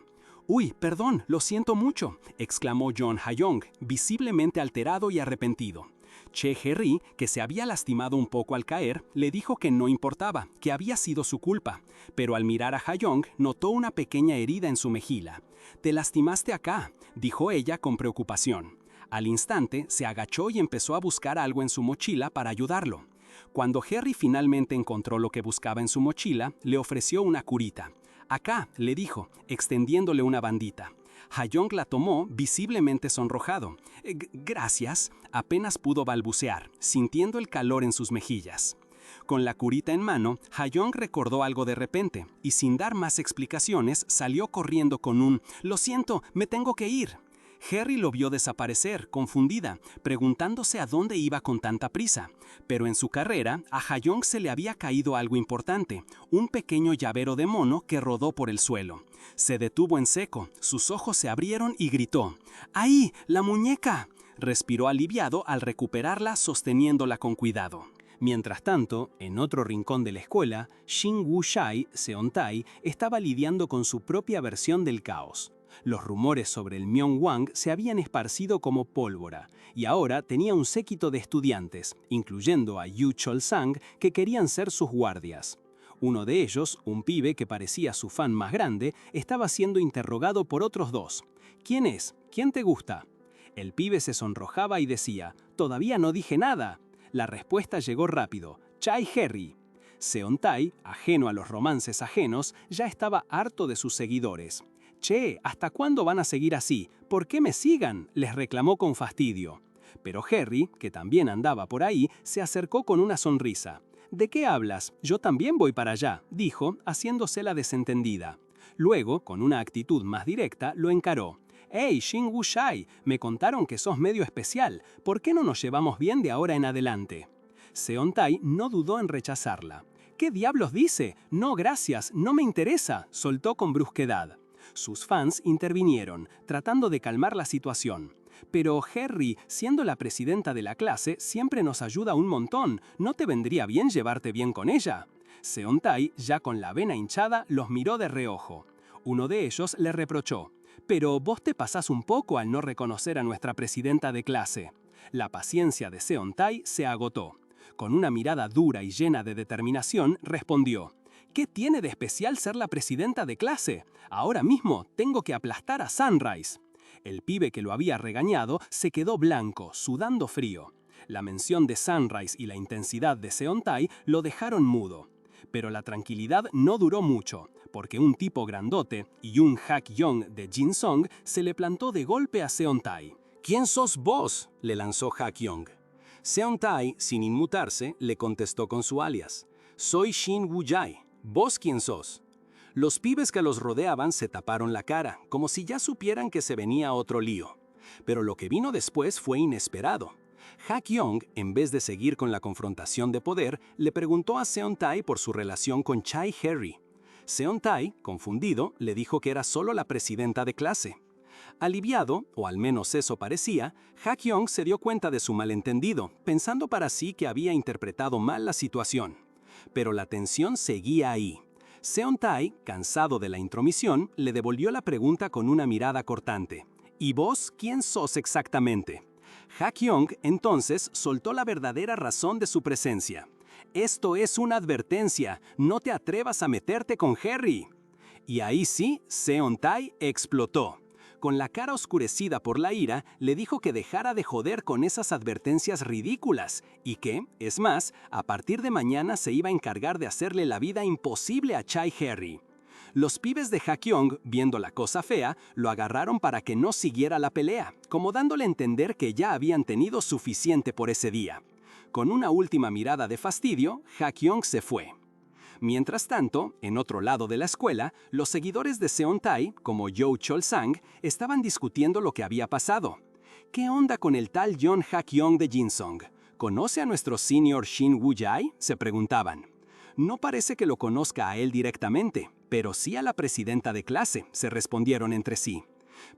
«Uy, perdón, lo siento mucho», exclamó John Ha-young, visiblemente alterado y arrepentido. Chae He-ri, que se había lastimado un poco al caer, le dijo que no importaba, que había sido su culpa, pero al mirar a Ha-young notó una pequeña herida en su mejilla. «Te lastimaste acá», dijo ella con preocupación. Al instante, se agachó y empezó a buscar algo en su mochila para ayudarlo. Cuando Harry finalmente encontró lo que buscaba en su mochila, le ofreció una curita. «Acá», le dijo, extendiéndole una bandita. Ha-young la tomó, visiblemente sonrojado. «Gracias», apenas pudo balbucear, sintiendo el calor en sus mejillas. Con la curita en mano, Ha-young recordó algo de repente, y sin dar más explicaciones, salió corriendo con un «Lo siento, me tengo que ir». Harry lo vio desaparecer, confundida, preguntándose a dónde iba con tanta prisa. Pero en su carrera, a Ha-young se le había caído algo importante, un pequeño llavero de mono que rodó por el suelo. Se detuvo en seco, sus ojos se abrieron y gritó: «¡Ahí, la muñeca!». Respiró aliviado al recuperarla sosteniéndola con cuidado. Mientras tanto, en otro rincón de la escuela, Shin Woo-shai, Seontag, estaba lidiando con su propia versión del caos. Los rumores sobre el Myeongwan se habían esparcido como pólvora, y ahora tenía un séquito de estudiantes, incluyendo a Yu Chol-sang, que querían ser sus guardias. Uno de ellos, un pibe que parecía su fan más grande, estaba siendo interrogado por otros dos. «¿Quién es? ¿Quién te gusta?». El pibe se sonrojaba y decía: «Todavía no dije nada». La respuesta llegó rápido: Chai Harry. Seon-tae, ajeno a los romances ajenos, ya estaba harto de sus seguidores. «Che, ¿hasta cuándo van a seguir así? ¿Por qué me sigan?», les reclamó con fastidio. Pero Harry, que también andaba por ahí, se acercó con una sonrisa. «¿De qué hablas? Yo también voy para allá», dijo, haciéndose la desentendida. Luego, con una actitud más directa, lo encaró. «Hey, Shin Woo-shai, me contaron que sos medio especial. ¿Por qué no nos llevamos bien de ahora en adelante?». Seon-tae no dudó en rechazarla. «¿Qué diablos dice? No, gracias, no me interesa», soltó con brusquedad. Sus fans intervinieron, tratando de calmar la situación. «Pero Harry, siendo la presidenta de la clase, siempre nos ayuda un montón. ¿No te vendría bien llevarte bien con ella?». Seon-tae, ya con la vena hinchada, los miró de reojo. Uno de ellos le reprochó: «Pero vos te pasás un poco al no reconocer a nuestra presidenta de clase». La paciencia de Seon-tae se agotó. Con una mirada dura y llena de determinación, respondió: «¿Qué tiene de especial ser la presidenta de clase? Ahora mismo tengo que aplastar a Sunrise». El pibe que lo había regañado se quedó blanco, sudando frío. La mención de Sunrise y la intensidad de Seon-tae lo dejaron mudo. Pero la tranquilidad no duró mucho, porque un tipo grandote, Yoon Hak-young de Jin-song, se le plantó de golpe a Seon-tae. «¿Quién sos vos?», le lanzó Hak-young. Seon-tae, sin inmutarse, le contestó con su alias: «Soy Shin Woo-jae. ¿Vos quién sos?». Los pibes que los rodeaban se taparon la cara, como si ya supieran que se venía otro lío. Pero lo que vino después fue inesperado. Hak-young, en vez de seguir con la confrontación de poder, le preguntó a Seon-tae por su relación con Chai Harry. Seon-tae, confundido, le dijo que era solo la presidenta de clase. Aliviado, o al menos eso parecía, Hak-young se dio cuenta de su malentendido, pensando para sí que había interpretado mal la situación. Pero la tensión seguía ahí. Seon-tae, cansado de la intromisión, le devolvió la pregunta con una mirada cortante: «¿Y vos quién sos exactamente?». Hak-young entonces soltó la verdadera razón de su presencia: «Esto es una advertencia, no te atrevas a meterte con Harry». Y ahí sí, Seon-tae explotó. Con la cara oscurecida por la ira, le dijo que dejara de joder con esas advertencias ridículas y que, es más, a partir de mañana se iba a encargar de hacerle la vida imposible a Chai Harry. Los pibes de Hak-young, viendo la cosa fea, lo agarraron para que no siguiera la pelea, como dándole a entender que ya habían tenido suficiente por ese día. Con una última mirada de fastidio, Hak-young se fue. Mientras tanto, en otro lado de la escuela, los seguidores de Seon-tae, como Yo Chol-sang, estaban discutiendo lo que había pasado. ¿Qué onda con el tal Yoon Hak-young de Jin-song? ¿Conoce a nuestro senior Shin Woo-jae?, se preguntaban. No parece que lo conozca a él directamente, pero sí a la presidenta de clase, se respondieron entre sí.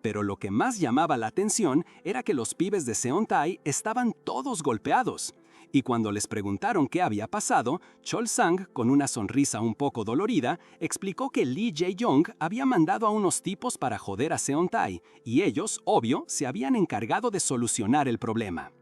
Pero lo que más llamaba la atención era que los pibes de Seon-tae estaban todos golpeados. Y cuando les preguntaron qué había pasado, Chol-sang, con una sonrisa un poco dolorida, explicó que Lee Jae-young había mandado a unos tipos para joder a Seon-tae, y ellos, obvio, se habían encargado de solucionar el problema.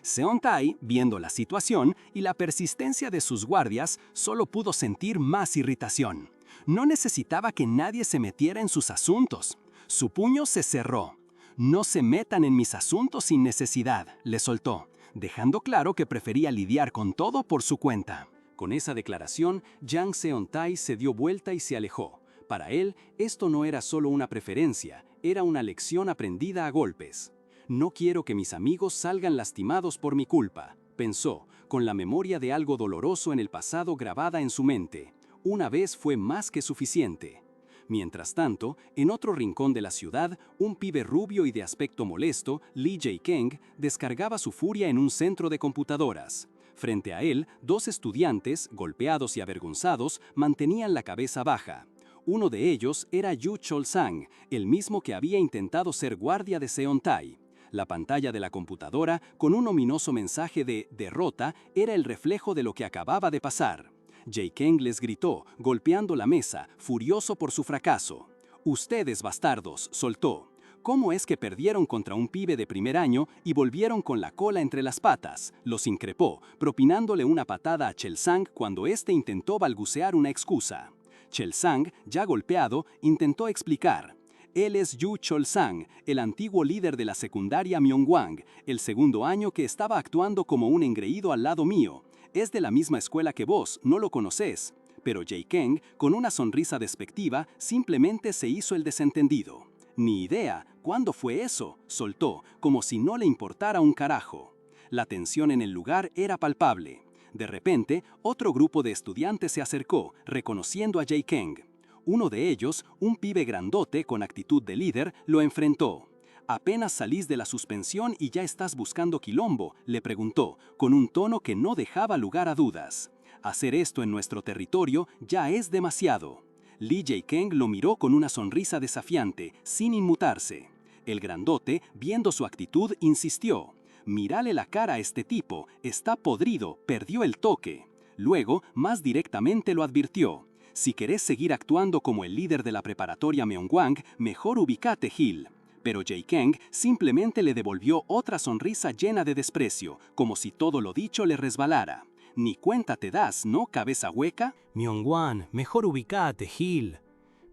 Seon-tae, viendo la situación y la persistencia de sus guardias, solo pudo sentir más irritación. No necesitaba que nadie se metiera en sus asuntos. Su puño se cerró. «No se metan en mis asuntos sin necesidad», le soltó, dejando claro que prefería lidiar con todo por su cuenta. Con esa declaración, Yang Seon-tae se dio vuelta y se alejó. Para él, esto no era solo una preferencia, era una lección aprendida a golpes. «No quiero que mis amigos salgan lastimados por mi culpa», pensó, con la memoria de algo doloroso en el pasado grabada en su mente. Una vez fue más que suficiente. Mientras tanto, en otro rincón de la ciudad, un pibe rubio y de aspecto molesto, Lee Jae-keng, descargaba su furia en un centro de computadoras. Frente a él, dos estudiantes, golpeados y avergonzados, mantenían la cabeza baja. Uno de ellos era Yu Chol-sang, el mismo que había intentado ser guardia de Seon-tae. La pantalla de la computadora, con un ominoso mensaje de derrota, era el reflejo de lo que acababa de pasar. Jae-keng les gritó, golpeando la mesa, furioso por su fracaso. «Ustedes, bastardos», soltó. «¿Cómo es que perdieron contra un pibe de primer año y volvieron con la cola entre las patas?», los increpó, propinándole una patada a Chol-sang cuando éste intentó balbucear una excusa. Chol-sang, ya golpeado, intentó explicar. Él es Yu Chol-sang, el antiguo líder de la secundaria Myeongwang, el segundo año que estaba actuando como un engreído al lado mío. Es de la misma escuela que vos, no lo conocés. Pero Jae-keng, con una sonrisa despectiva, simplemente se hizo el desentendido. Ni idea, ¿cuándo fue eso?, soltó, como si no le importara un carajo. La tensión en el lugar era palpable. De repente, otro grupo de estudiantes se acercó, reconociendo a Jae-keng. Uno de ellos, un pibe grandote con actitud de líder, lo enfrentó. «¿Apenas salís de la suspensión y ya estás buscando quilombo?», le preguntó, con un tono que no dejaba lugar a dudas. «Hacer esto en nuestro territorio ya es demasiado». Lee Jae-keng lo miró con una sonrisa desafiante, sin inmutarse. El grandote, viendo su actitud, insistió. «Mírale la cara a este tipo, está podrido, perdió el toque». Luego, más directamente lo advirtió. «Si querés seguir actuando como el líder de la preparatoria Myeongwang, mejor ubicate, Gil». Pero Jae-keng simplemente le devolvió otra sonrisa llena de desprecio, como si todo lo dicho le resbalara. «Ni cuenta te das, ¿no, cabeza hueca?». «Myeongwan, mejor ubicate, Gil».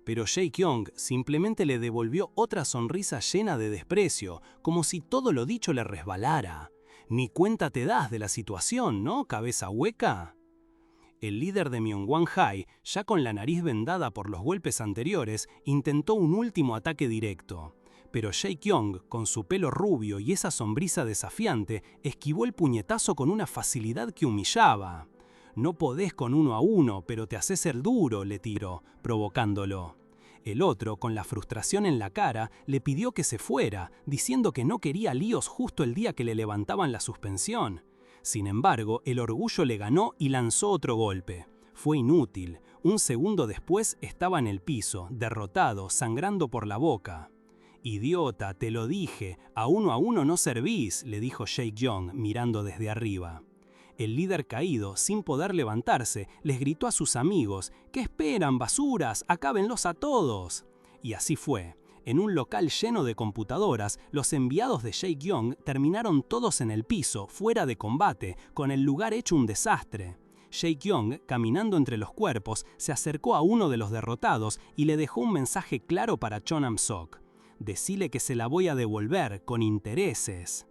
Pero Jae-kyung simplemente le devolvió otra sonrisa llena de desprecio, como si todo lo dicho le resbalara. «Ni cuenta te das de la situación, ¿no, cabeza hueca?». El líder de Myeongwang High, ya con la nariz vendada por los golpes anteriores, intentó un último ataque directo. Pero Jae-kyung, con su pelo rubio y esa sonrisa desafiante, esquivó el puñetazo con una facilidad que humillaba. «No podés con 1 a 1, pero te haces el duro», le tiró, provocándolo. El otro, con la frustración en la cara, le pidió que se fuera, diciendo que no quería líos justo el día que le levantaban la suspensión. Sin embargo, el orgullo le ganó y lanzó otro golpe. Fue inútil. Un segundo después estaba en el piso, derrotado, sangrando por la boca. «Idiota, te lo dije, a 1 a 1 no servís», le dijo Jae-kyung, mirando desde arriba. El líder caído, sin poder levantarse, les gritó a sus amigos: «¿Qué esperan, basuras? ¡Acábenlos a todos!». Y así fue. En un local lleno de computadoras, los enviados de Jae-kyung terminaron todos en el piso, fuera de combate, con el lugar hecho un desastre. Jae-kyung, caminando entre los cuerpos, se acercó a uno de los derrotados y le dejó un mensaje claro para Cho Nam-sok. «Decile que se la voy a devolver, con intereses».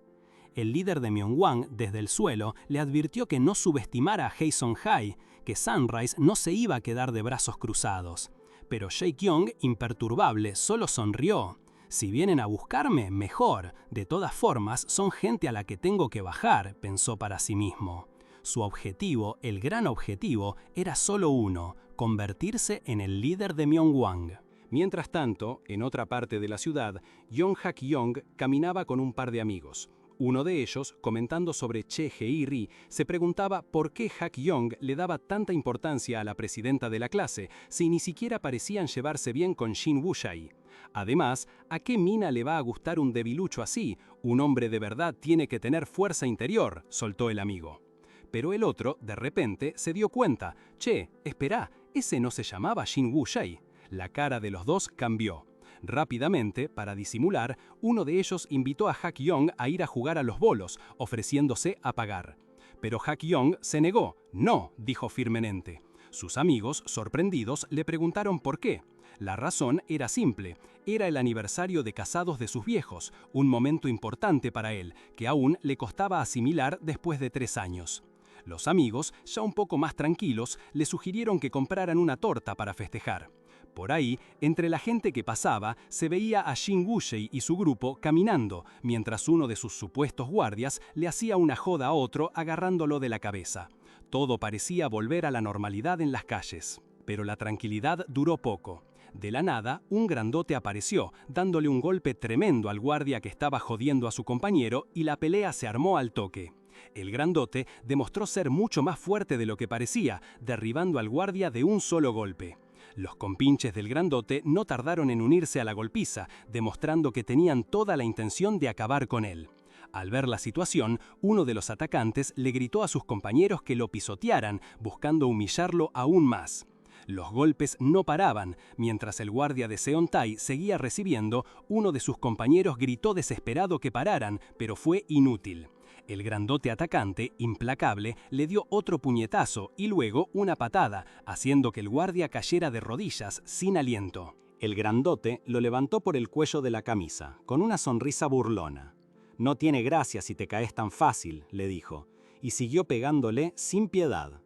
El líder de Myeongwang, desde el suelo, le advirtió que no subestimara a Haesong High, que Sunrise no se iba a quedar de brazos cruzados. Pero Jae-kyung, imperturbable, solo sonrió. «Si vienen a buscarme, mejor. De todas formas, son gente a la que tengo que bajar», pensó para sí mismo. Su objetivo, el gran objetivo, era solo uno: convertirse en el líder de Myeongwang. Mientras tanto, en otra parte de la ciudad, Young Hak-young caminaba con un par de amigos. Uno de ellos, comentando sobre Che Hei-ri, se preguntaba por qué Hak-young le daba tanta importancia a la presidenta de la clase, si ni siquiera parecían llevarse bien con Shin Woo-jae. Además, ¿a qué mina le va a gustar un debilucho así? Un hombre de verdad tiene que tener fuerza interior, soltó el amigo. Pero el otro, de repente, se dio cuenta. «Che, esperá, ¿ese no se llamaba Shin Woo-jae?». La cara de los dos cambió. Rápidamente, para disimular, uno de ellos invitó a Hak-young a ir a jugar a los bolos, ofreciéndose a pagar. Pero Hak-young se negó. «No», dijo firmemente. Sus amigos, sorprendidos, le preguntaron por qué. La razón era simple. Era el aniversario de casados de sus viejos, un momento importante para él, que aún le costaba asimilar después de 3 años. Los amigos, ya un poco más tranquilos, le sugirieron que compraran una torta para festejar. Por ahí, entre la gente que pasaba, se veía a Shin Woo-jae y su grupo caminando, mientras uno de sus supuestos guardias le hacía una joda a otro agarrándolo de la cabeza. Todo parecía volver a la normalidad en las calles. Pero la tranquilidad duró poco. De la nada, un grandote apareció, dándole un golpe tremendo al guardia que estaba jodiendo a su compañero, y la pelea se armó al toque. El grandote demostró ser mucho más fuerte de lo que parecía, derribando al guardia de un solo golpe. Los compinches del grandote no tardaron en unirse a la golpiza, demostrando que tenían toda la intención de acabar con él. Al ver la situación, uno de los atacantes le gritó a sus compañeros que lo pisotearan, buscando humillarlo aún más. Los golpes no paraban. Mientras el guardia de Seontae seguía recibiendo, uno de sus compañeros gritó desesperado que pararan, pero fue inútil. El grandote atacante, implacable, le dio otro puñetazo y luego una patada, haciendo que el guardia cayera de rodillas, sin aliento. El grandote lo levantó por el cuello de la camisa, con una sonrisa burlona. «No tiene gracia si te caes tan fácil», le dijo, y siguió pegándole sin piedad.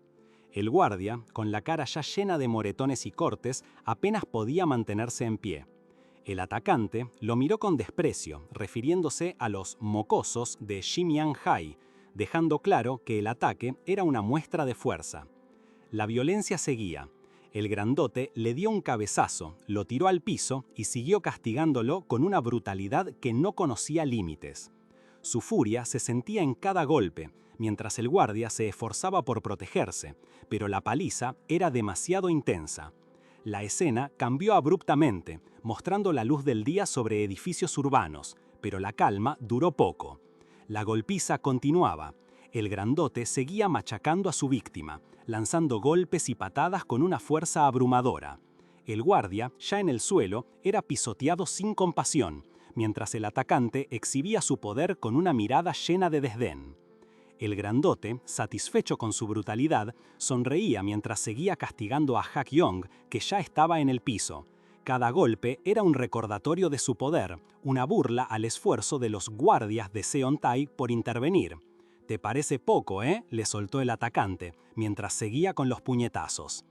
El guardia, con la cara ya llena de moretones y cortes, apenas podía mantenerse en pie. El atacante lo miró con desprecio, refiriéndose a los mocosos de Ximian-Hai, dejando claro que el ataque era una muestra de fuerza. La violencia seguía. El grandote le dio un cabezazo, lo tiró al piso y siguió castigándolo con una brutalidad que no conocía límites. Su furia se sentía en cada golpe, mientras el guardia se esforzaba por protegerse, pero la paliza era demasiado intensa. La escena cambió abruptamente, mostrando la luz del día sobre edificios urbanos, pero la calma duró poco. La golpiza continuaba. El grandote seguía machacando a su víctima, lanzando golpes y patadas con una fuerza abrumadora. El guardia, ya en el suelo, era pisoteado sin compasión, mientras el atacante exhibía su poder con una mirada llena de desdén. El grandote, satisfecho con su brutalidad, sonreía mientras seguía castigando a Ha-kyung, que ya estaba en el piso. Cada golpe era un recordatorio de su poder, una burla al esfuerzo de los guardias de Seon-tae por intervenir. «Te parece poco, ¿eh?», le soltó el atacante, mientras seguía con los puñetazos.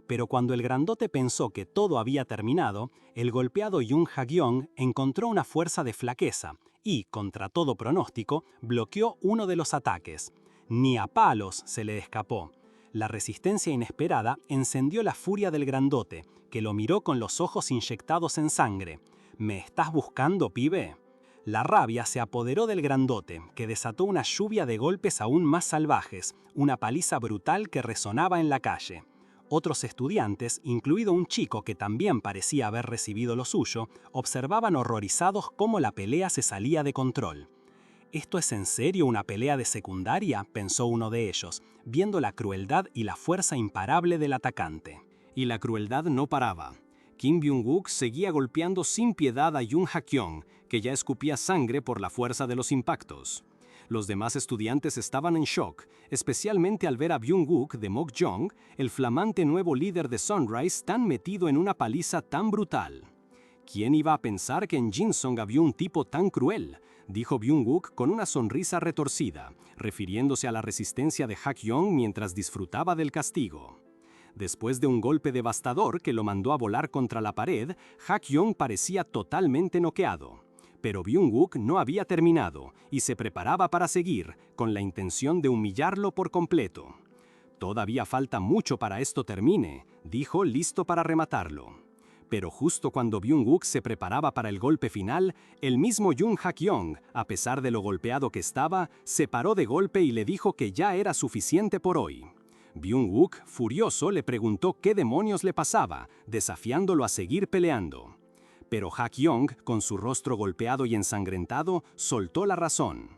Pero cuando el grandote pensó que todo había terminado, el golpeado Yoon Ha-kyung encontró una fuerza de flaqueza y, contra todo pronóstico, bloqueó uno de los ataques. Ni a palos se le escapó. La resistencia inesperada encendió la furia del grandote, que lo miró con los ojos inyectados en sangre. «¿Me estás buscando, pibe?». La rabia se apoderó del grandote, que desató una lluvia de golpes aún más salvajes, una paliza brutal que resonaba en la calle. Otros estudiantes, incluido un chico que también parecía haber recibido lo suyo, observaban horrorizados cómo la pelea se salía de control. «¿Esto es en serio una pelea de secundaria?», pensó uno de ellos, viendo la crueldad y la fuerza imparable del atacante. Y la crueldad no paraba. Kim Byung-wook seguía golpeando sin piedad a Yoon Ha-kyung, que ya escupía sangre por la fuerza de los impactos. Los demás estudiantes estaban en shock, especialmente al ver a Byung-wook de Mokjong, el flamante nuevo líder de Sunrise, tan metido en una paliza tan brutal. «¿Quién iba a pensar que en Jinsong había un tipo tan cruel?», dijo Byung-wook con una sonrisa retorcida, refiriéndose a la resistencia de Ha-kyung mientras disfrutaba del castigo. Después de un golpe devastador que lo mandó a volar contra la pared, Ha-kyung parecía totalmente noqueado. Pero Byung-wook no había terminado y se preparaba para seguir, con la intención de humillarlo por completo. «Todavía falta mucho para esto termine», dijo, listo para rematarlo. Pero justo cuando Byung-wook se preparaba para el golpe final, el mismo Yoon Ha-kyung, a pesar de lo golpeado que estaba, se paró de golpe y le dijo que ya era suficiente por hoy. Byung-wook, furioso, le preguntó qué demonios le pasaba, desafiándolo a seguir peleando. Pero Ha-kyung, con su rostro golpeado y ensangrentado, soltó la razón.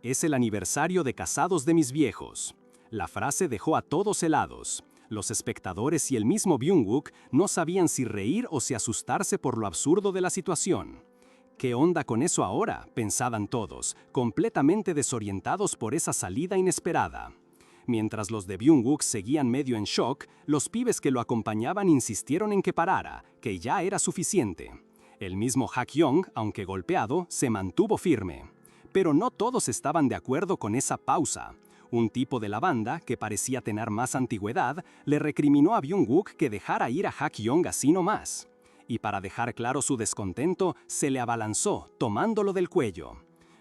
«Es el aniversario de casados de mis viejos». La frase dejó a todos helados. Los espectadores y el mismo Byung-wook no sabían si reír o si asustarse por lo absurdo de la situación. «¿Qué onda con eso ahora?», pensaban todos, completamente desorientados por esa salida inesperada. Mientras los de Byung-wook seguían medio en shock, los pibes que lo acompañaban insistieron en que parara, que ya era suficiente. El mismo Ha-kyung, aunque golpeado, se mantuvo firme. Pero no todos estaban de acuerdo con esa pausa. Un tipo de la banda, que parecía tener más antigüedad, le recriminó a Byung-wook que dejara ir a Ha-kyung así nomás. Y para dejar claro su descontento, se le abalanzó, tomándolo del cuello.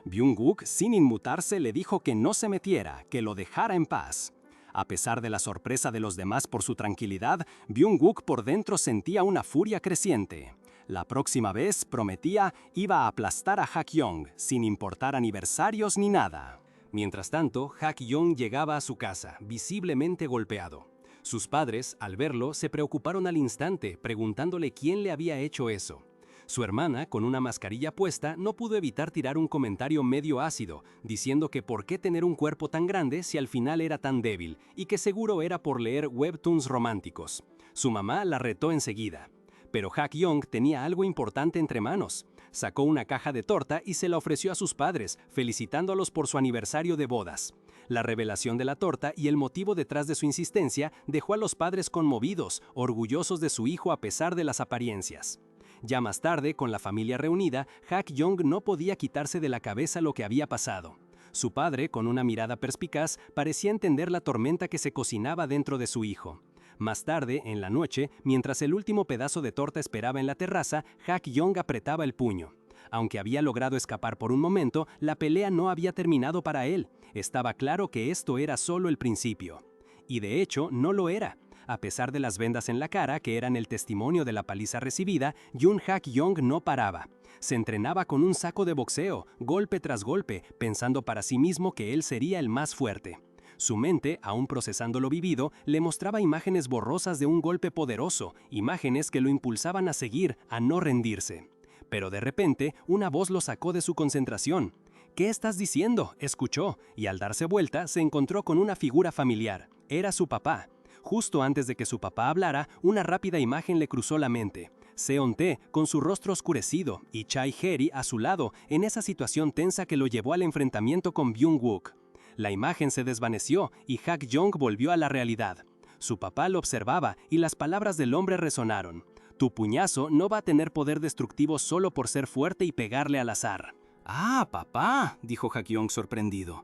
Byung-wook, sin inmutarse, le dijo que no se metiera, que lo dejara en paz. A pesar de la sorpresa de los demás por su tranquilidad, Byung-wook por dentro sentía una furia creciente. La próxima vez, prometía, iba a aplastar a Ha-kyung, sin importar aniversarios ni nada. Mientras tanto, Ha-kyung llegaba a su casa, visiblemente golpeado. Sus padres, al verlo, se preocuparon al instante, preguntándole quién le había hecho eso. Su hermana, con una mascarilla puesta, no pudo evitar tirar un comentario medio ácido, diciendo que por qué tener un cuerpo tan grande si al final era tan débil, y que seguro era por leer webtoons románticos. Su mamá la retó enseguida. Pero Ha-kyung tenía algo importante entre manos. Sacó una caja de torta y se la ofreció a sus padres, felicitándolos por su aniversario de bodas. La revelación de la torta y el motivo detrás de su insistencia dejó a los padres conmovidos, orgullosos de su hijo a pesar de las apariencias. Ya más tarde, con la familia reunida, Hak-yong no podía quitarse de la cabeza lo que había pasado. Su padre, con una mirada perspicaz, parecía entender la tormenta que se cocinaba dentro de su hijo. Más tarde, en la noche, mientras el último pedazo de torta esperaba en la terraza, Hak-yong apretaba el puño. Aunque había logrado escapar por un momento, la pelea no había terminado para él. Estaba claro que esto era solo el principio. Y de hecho, no lo era. A pesar de las vendas en la cara, que eran el testimonio de la paliza recibida, Yoon Hak-yong no paraba. Se entrenaba con un saco de boxeo, golpe tras golpe, pensando para sí mismo que él sería el más fuerte. Su mente, aún procesando lo vivido, le mostraba imágenes borrosas de un golpe poderoso, imágenes que lo impulsaban a seguir, a no rendirse. Pero de repente, una voz lo sacó de su concentración. «¿Qué estás diciendo?», escuchó, y al darse vuelta se encontró con una figura familiar. Era su papá. Justo antes de que su papá hablara, una rápida imagen le cruzó la mente. Seon-tae, con su rostro oscurecido, y Chae-heri a su lado, en esa situación tensa que lo llevó al enfrentamiento con Byung-wook. La imagen se desvaneció y Hak-yong volvió a la realidad. Su papá lo observaba y las palabras del hombre resonaron. «Tu puñazo no va a tener poder destructivo solo por ser fuerte y pegarle al azar». «Ah, papá», dijo Hak-yong sorprendido.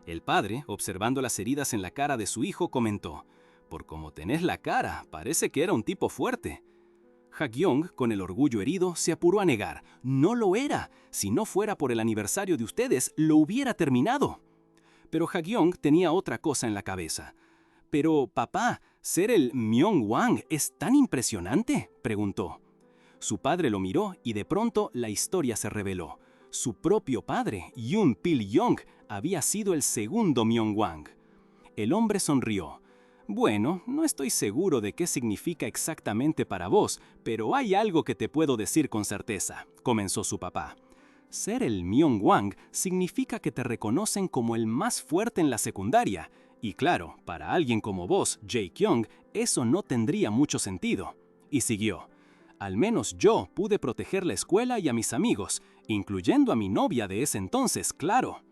El padre, observando las heridas en la cara de su hijo, comentó: «Por cómo tenés la cara, parece que era un tipo fuerte». Hak-yong, con el orgullo herido, se apuró a negar: «No lo era. Si no fuera por el aniversario de ustedes, lo hubiera terminado». Pero Hak-yong tenía otra cosa en la cabeza. «Pero, papá, ¿ser el Myung-wang es tan impresionante?», preguntó. Su padre lo miró y de pronto la historia se reveló. Su propio padre, Yoon Pil-yong, había sido el segundo Myung-wang. El hombre sonrió. «Bueno, no estoy seguro de qué significa exactamente para vos, pero hay algo que te puedo decir con certeza», comenzó su papá. «Ser el Myung-wang significa que te reconocen como el más fuerte en la secundaria. Y claro, para alguien como vos, Jae-kyung, eso no tendría mucho sentido». Y siguió: «Al menos yo pude proteger la escuela y a mis amigos, incluyendo a mi novia de ese entonces, claro».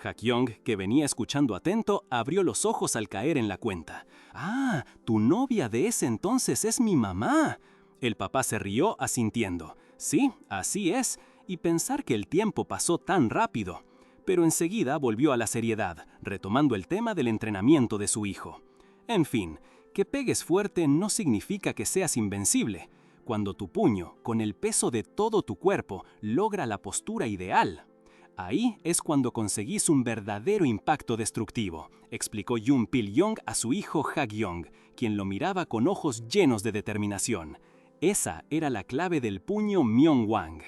Hak-yong, que venía escuchando atento, abrió los ojos al caer en la cuenta. «Ah, tu novia de ese entonces es mi mamá». El papá se rió asintiendo. «Sí, así es, y pensar que el tiempo pasó tan rápido». Pero enseguida volvió a la seriedad, retomando el tema del entrenamiento de su hijo. «En fin, que pegues fuerte no significa que seas invencible. Cuando tu puño, con el peso de todo tu cuerpo, logra la postura ideal, ahí es cuando conseguís un verdadero impacto destructivo», explicó Yoon Pil-yong a su hijo Hak-yong, quien lo miraba con ojos llenos de determinación. Esa era la clave del puño Myung-wang.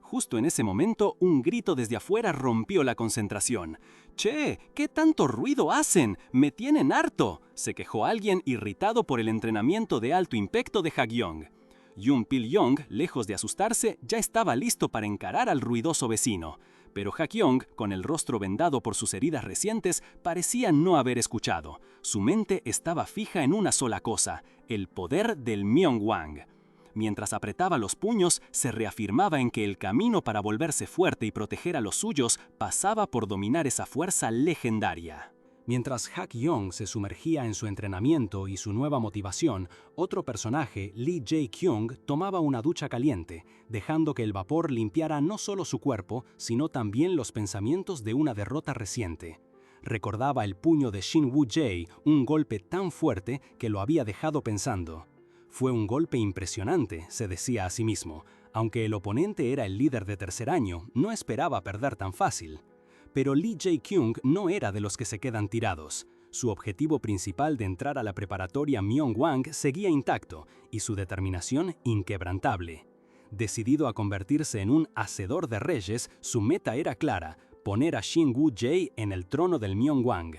Justo en ese momento, un grito desde afuera rompió la concentración. «¡Che! ¿Qué tanto ruido hacen? ¡Me tienen harto!», se quejó alguien irritado por el entrenamiento de alto impacto de Hak-yong. Yoon Pil-yong, lejos de asustarse, ya estaba listo para encarar al ruidoso vecino. Pero Hak-yong, con el rostro vendado por sus heridas recientes, parecía no haber escuchado. Su mente estaba fija en una sola cosa: el poder del Myung-wang. Mientras apretaba los puños, se reafirmaba en que el camino para volverse fuerte y proteger a los suyos pasaba por dominar esa fuerza legendaria. Mientras Hak-yong se sumergía en su entrenamiento y su nueva motivación, otro personaje, Lee Jae-kyung, tomaba una ducha caliente, dejando que el vapor limpiara no solo su cuerpo, sino también los pensamientos de una derrota reciente. Recordaba el puño de Shin Woo-jae, un golpe tan fuerte que lo había dejado pensando. «Fue un golpe impresionante», se decía a sí mismo. Aunque el oponente era el líder de tercer año, no esperaba perder tan fácil. Pero Lee Jae-kyung no era de los que se quedan tirados. Su objetivo principal de entrar a la preparatoria Myung-wang seguía intacto y su determinación inquebrantable. Decidido a convertirse en un hacedor de reyes, su meta era clara: poner a Shin Woo-jae en el trono del Myung-wang.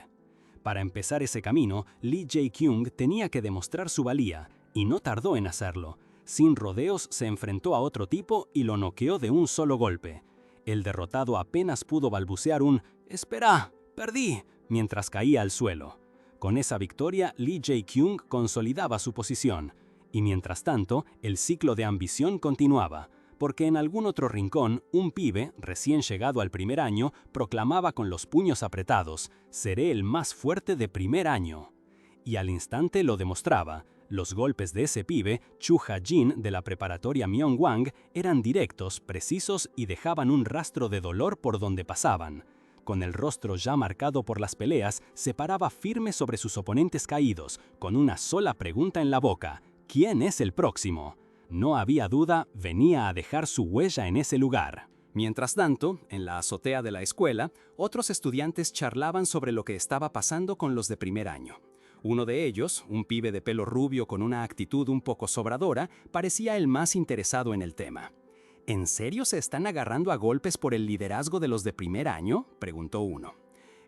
Para empezar ese camino, Lee Jae-kyung tenía que demostrar su valía, y no tardó en hacerlo. Sin rodeos se enfrentó a otro tipo y lo noqueó de un solo golpe. El derrotado apenas pudo balbucear un «¡Espera! ¡Perdí!» mientras caía al suelo. Con esa victoria, Lee Jae-kyung consolidaba su posición. Y mientras tanto, el ciclo de ambición continuaba, porque en algún otro rincón, un pibe, recién llegado al primer año, proclamaba con los puños apretados: «Seré el más fuerte de primer año». Y al instante lo demostraba. Los golpes de ese pibe, Chu Ha-jin de la preparatoria Myeongwang, eran directos, precisos y dejaban un rastro de dolor por donde pasaban. Con el rostro ya marcado por las peleas, se paraba firme sobre sus oponentes caídos, con una sola pregunta en la boca: ¿quién es el próximo? No había duda, venía a dejar su huella en ese lugar. Mientras tanto, en la azotea de la escuela, otros estudiantes charlaban sobre lo que estaba pasando con los de primer año. Uno de ellos, un pibe de pelo rubio con una actitud un poco sobradora, parecía el más interesado en el tema. ¿En serio se están agarrando a golpes por el liderazgo de los de primer año?, preguntó uno.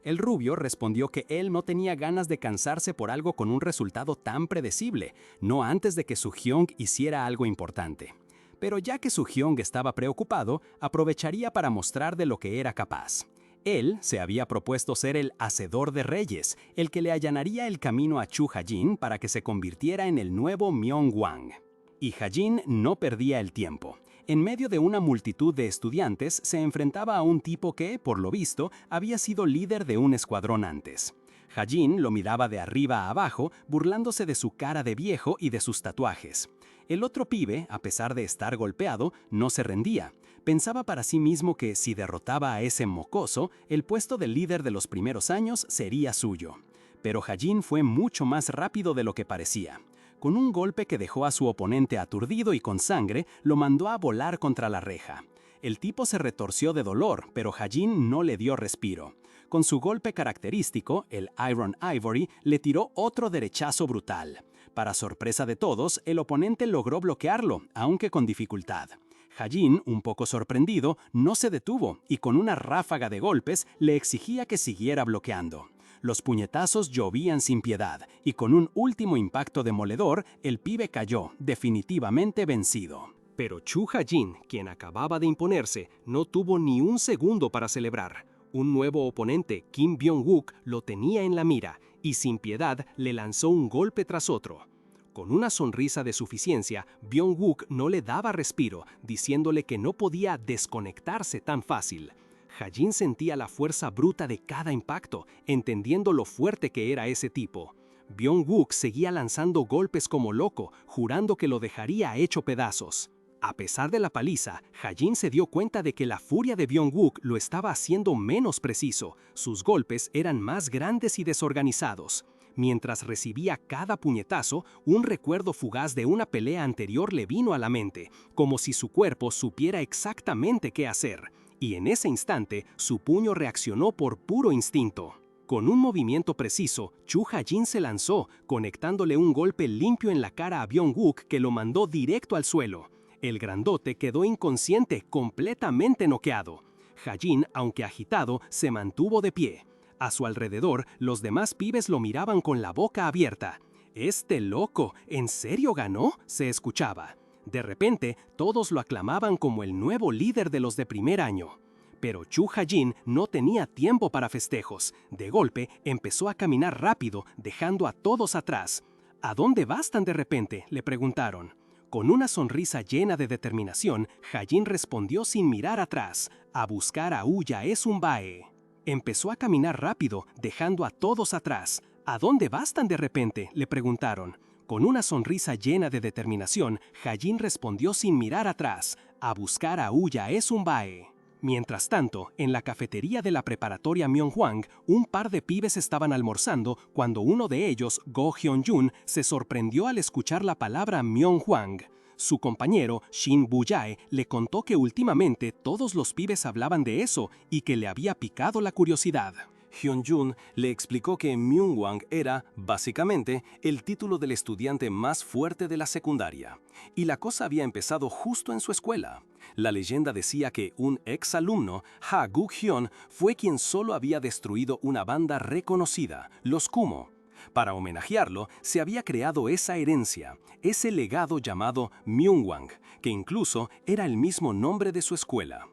El rubio respondió que él no tenía ganas de cansarse por algo con un resultado tan predecible, no antes de que Su-hyung hiciera algo importante. Pero ya que Su-hyung estaba preocupado, aprovecharía para mostrar de lo que era capaz. Él se había propuesto ser el hacedor de reyes, el que le allanaría el camino a Chu Ha-jin para que se convirtiera en el nuevo Myeongwang. Y Ha-jin no perdía el tiempo. En medio de una multitud de estudiantes se enfrentaba a un tipo que, por lo visto, había sido líder de un escuadrón antes. Ha-jin lo miraba de arriba a abajo, burlándose de su cara de viejo y de sus tatuajes. El otro pibe, a pesar de estar golpeado, no se rendía. Pensaba para sí mismo que si derrotaba a ese mocoso, el puesto de líder de los primeros años sería suyo. Pero Ha-jin fue mucho más rápido de lo que parecía. Con un golpe que dejó a su oponente aturdido y con sangre, lo mandó a volar contra la reja. El tipo se retorció de dolor, pero Ha-jin no le dio respiro. Con su golpe característico, el Iron Ivory, le tiró otro derechazo brutal. Para sorpresa de todos, el oponente logró bloquearlo, aunque con dificultad. Ha-jin, un poco sorprendido, no se detuvo y con una ráfaga de golpes le exigía que siguiera bloqueando. Los puñetazos llovían sin piedad y con un último impacto demoledor, el pibe cayó, definitivamente vencido. Pero Chu Ha-jin, quien acababa de imponerse, no tuvo ni un segundo para celebrar. Un nuevo oponente, Kim Byung-wook, lo tenía en la mira y sin piedad le lanzó un golpe tras otro. Con una sonrisa de suficiencia, Byung-wook no le daba respiro, diciéndole que no podía desconectarse tan fácil. Ha-jin sentía la fuerza bruta de cada impacto, entendiendo lo fuerte que era ese tipo. Byung-wook seguía lanzando golpes como loco, jurando que lo dejaría hecho pedazos. A pesar de la paliza, Ha-jin se dio cuenta de que la furia de Byung-wook lo estaba haciendo menos preciso. Sus golpes eran más grandes y desorganizados. Mientras recibía cada puñetazo, un recuerdo fugaz de una pelea anterior le vino a la mente, como si su cuerpo supiera exactamente qué hacer. Y en ese instante, su puño reaccionó por puro instinto. Con un movimiento preciso, Chu Ha-jin se lanzó, conectándole un golpe limpio en la cara a Byung-wook que lo mandó directo al suelo. El grandote quedó inconsciente, completamente noqueado. Ha-jin, aunque agitado, se mantuvo de pie. A su alrededor, los demás pibes lo miraban con la boca abierta. «¡Este loco! ¿En serio ganó?», se escuchaba. De repente, todos lo aclamaban como el nuevo líder de los de primer año. Pero Chu Ha-jin no tenía tiempo para festejos. De golpe, empezó a caminar rápido, dejando a todos atrás. «¿A dónde vas tan de repente?», le preguntaron. Con una sonrisa llena de determinación, Ha-jin respondió sin mirar atrás: «A buscar a Uya es un bae». Empezó a caminar rápido, dejando a todos atrás. «¿A dónde vas tan de repente?», le preguntaron. Con una sonrisa llena de determinación, Ha-jin respondió sin mirar atrás: «A buscar a Uya es un bae». Mientras tanto, en la cafetería de la preparatoria Myeongwang, un par de pibes estaban almorzando cuando uno de ellos, Go Hyun-jun, se sorprendió al escuchar la palabra Myeongwang. Su compañero, Shin Bu-jae, le contó que últimamente todos los pibes hablaban de eso y que le había picado la curiosidad. Hyun-jun le explicó que Myeongwang era, básicamente, el título del estudiante más fuerte de la secundaria. Y la cosa había empezado justo en su escuela. La leyenda decía que un exalumno, Ha Guk-hyun, fue quien solo había destruido una banda reconocida, los Kumo. Para homenajearlo, se había creado esa herencia, ese legado llamado Myeongwang, que incluso era el mismo nombre de su escuela.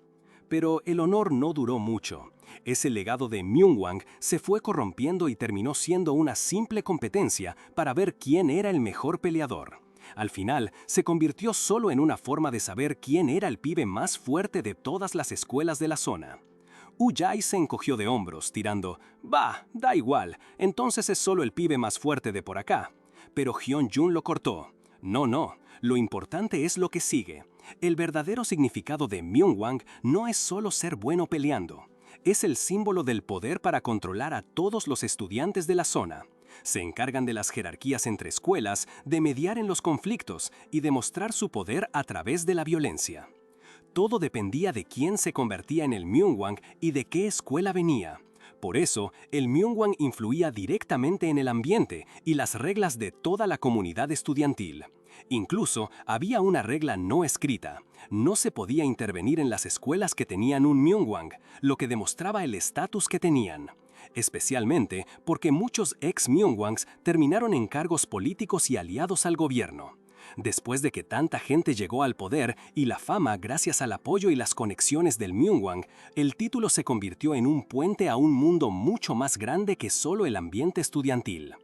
Pero el honor no duró mucho. Ese legado de Myeongwang se fue corrompiendo y terminó siendo una simple competencia para ver quién era el mejor peleador. Al final, se convirtió solo en una forma de saber quién era el pibe más fuerte de todas las escuelas de la zona. U-jae se encogió de hombros, tirando: «Bah, da igual, entonces es solo el pibe más fuerte de por acá». pero Hyun-jun lo cortó. No, lo importante es lo que sigue. El verdadero significado de Myungwang no es solo ser bueno peleando. Es el símbolo del poder para controlar a todos los estudiantes de la zona. Se encargan de las jerarquías entre escuelas, de mediar en los conflictos y de mostrar su poder a través de la violencia. Todo dependía de quién se convertía en el Myungwang y de qué escuela venía. Por eso, el Myungwang influía directamente en el ambiente y las reglas de toda la comunidad estudiantil. Incluso había una regla no escrita. No se podía intervenir en las escuelas que tenían un Myungwang, lo que demostraba el estatus que tenían. Especialmente porque muchos ex-Myungwangs terminaron en cargos políticos y aliados al gobierno. Después de que tanta gente llegó al poder y la fama gracias al apoyo y las conexiones del Myungwang, el título se convirtió en un puente a un mundo mucho más grande que solo el ambiente estudiantil.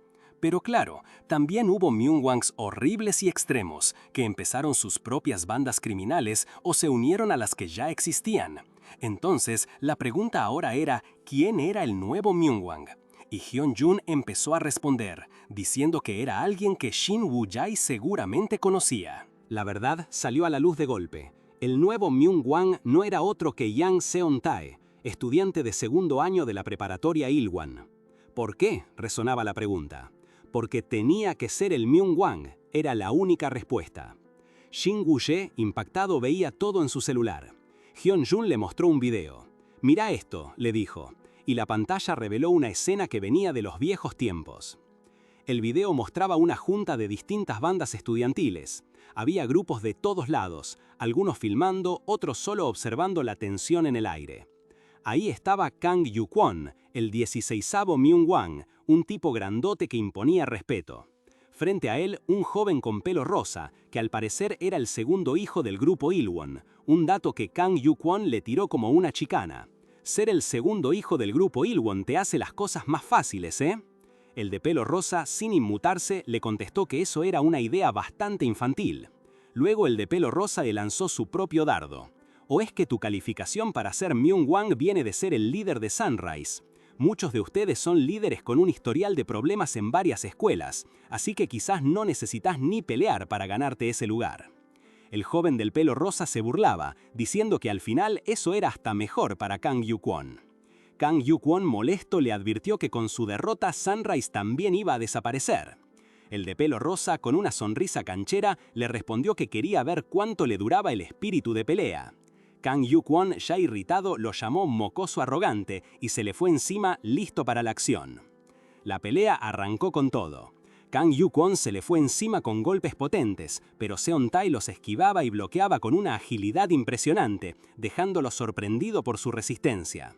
Pero claro, también hubo Myungwangs horribles y extremos, que empezaron sus propias bandas criminales o se unieron a las que ya existían. Entonces, la pregunta ahora era, ¿quién era el nuevo Myungwang? Y Hyun-jun empezó a responder, diciendo que era alguien que Shin Woo-jae seguramente conocía. La verdad salió a la luz de golpe. El nuevo Myungwang no era otro que Yang Seon-tae, estudiante de segundo año de la preparatoria Ilwan. ¿Por qué?, resonaba la pregunta. Porque tenía que ser el Myungwang, era la única respuesta. Shin Woo-jae, impactado, veía todo en su celular. Hyun-jun le mostró un video. «Mira esto», le dijo, y la pantalla reveló una escena que venía de los viejos tiempos. El video mostraba una junta de distintas bandas estudiantiles. Había grupos de todos lados, algunos filmando, otros solo observando la tensión en el aire. Ahí estaba Kang Yu-kwon, el 16avo Myungwang, un tipo grandote que imponía respeto. Frente a él, un joven con pelo rosa, que al parecer era el segundo hijo del grupo Ilwon, un dato que Kang Yu-kwon le tiró como una chicana. Ser el segundo hijo del grupo Ilwon te hace las cosas más fáciles, ¿eh? El de pelo rosa, sin inmutarse, le contestó que eso era una idea bastante infantil. Luego el de pelo rosa le lanzó su propio dardo. ¿O es que tu calificación para ser Myungwang viene de ser el líder de Sunrise? Muchos de ustedes son líderes con un historial de problemas en varias escuelas, así que quizás no necesitas ni pelear para ganarte ese lugar. El joven del pelo rosa se burlaba, diciendo que al final eso era hasta mejor para Kang Yu-kwon. Kang Yu-kwon, molesto, le advirtió que con su derrota Sunrise también iba a desaparecer. El de pelo rosa, con una sonrisa canchera, le respondió que quería ver cuánto le duraba el espíritu de pelea. Kang Yu-kwon, ya irritado, lo llamó mocoso arrogante y se le fue encima, listo para la acción. La pelea arrancó con todo. Kang Yu-kwon se le fue encima con golpes potentes, pero Seon-tae los esquivaba y bloqueaba con una agilidad impresionante, dejándolo sorprendido por su resistencia.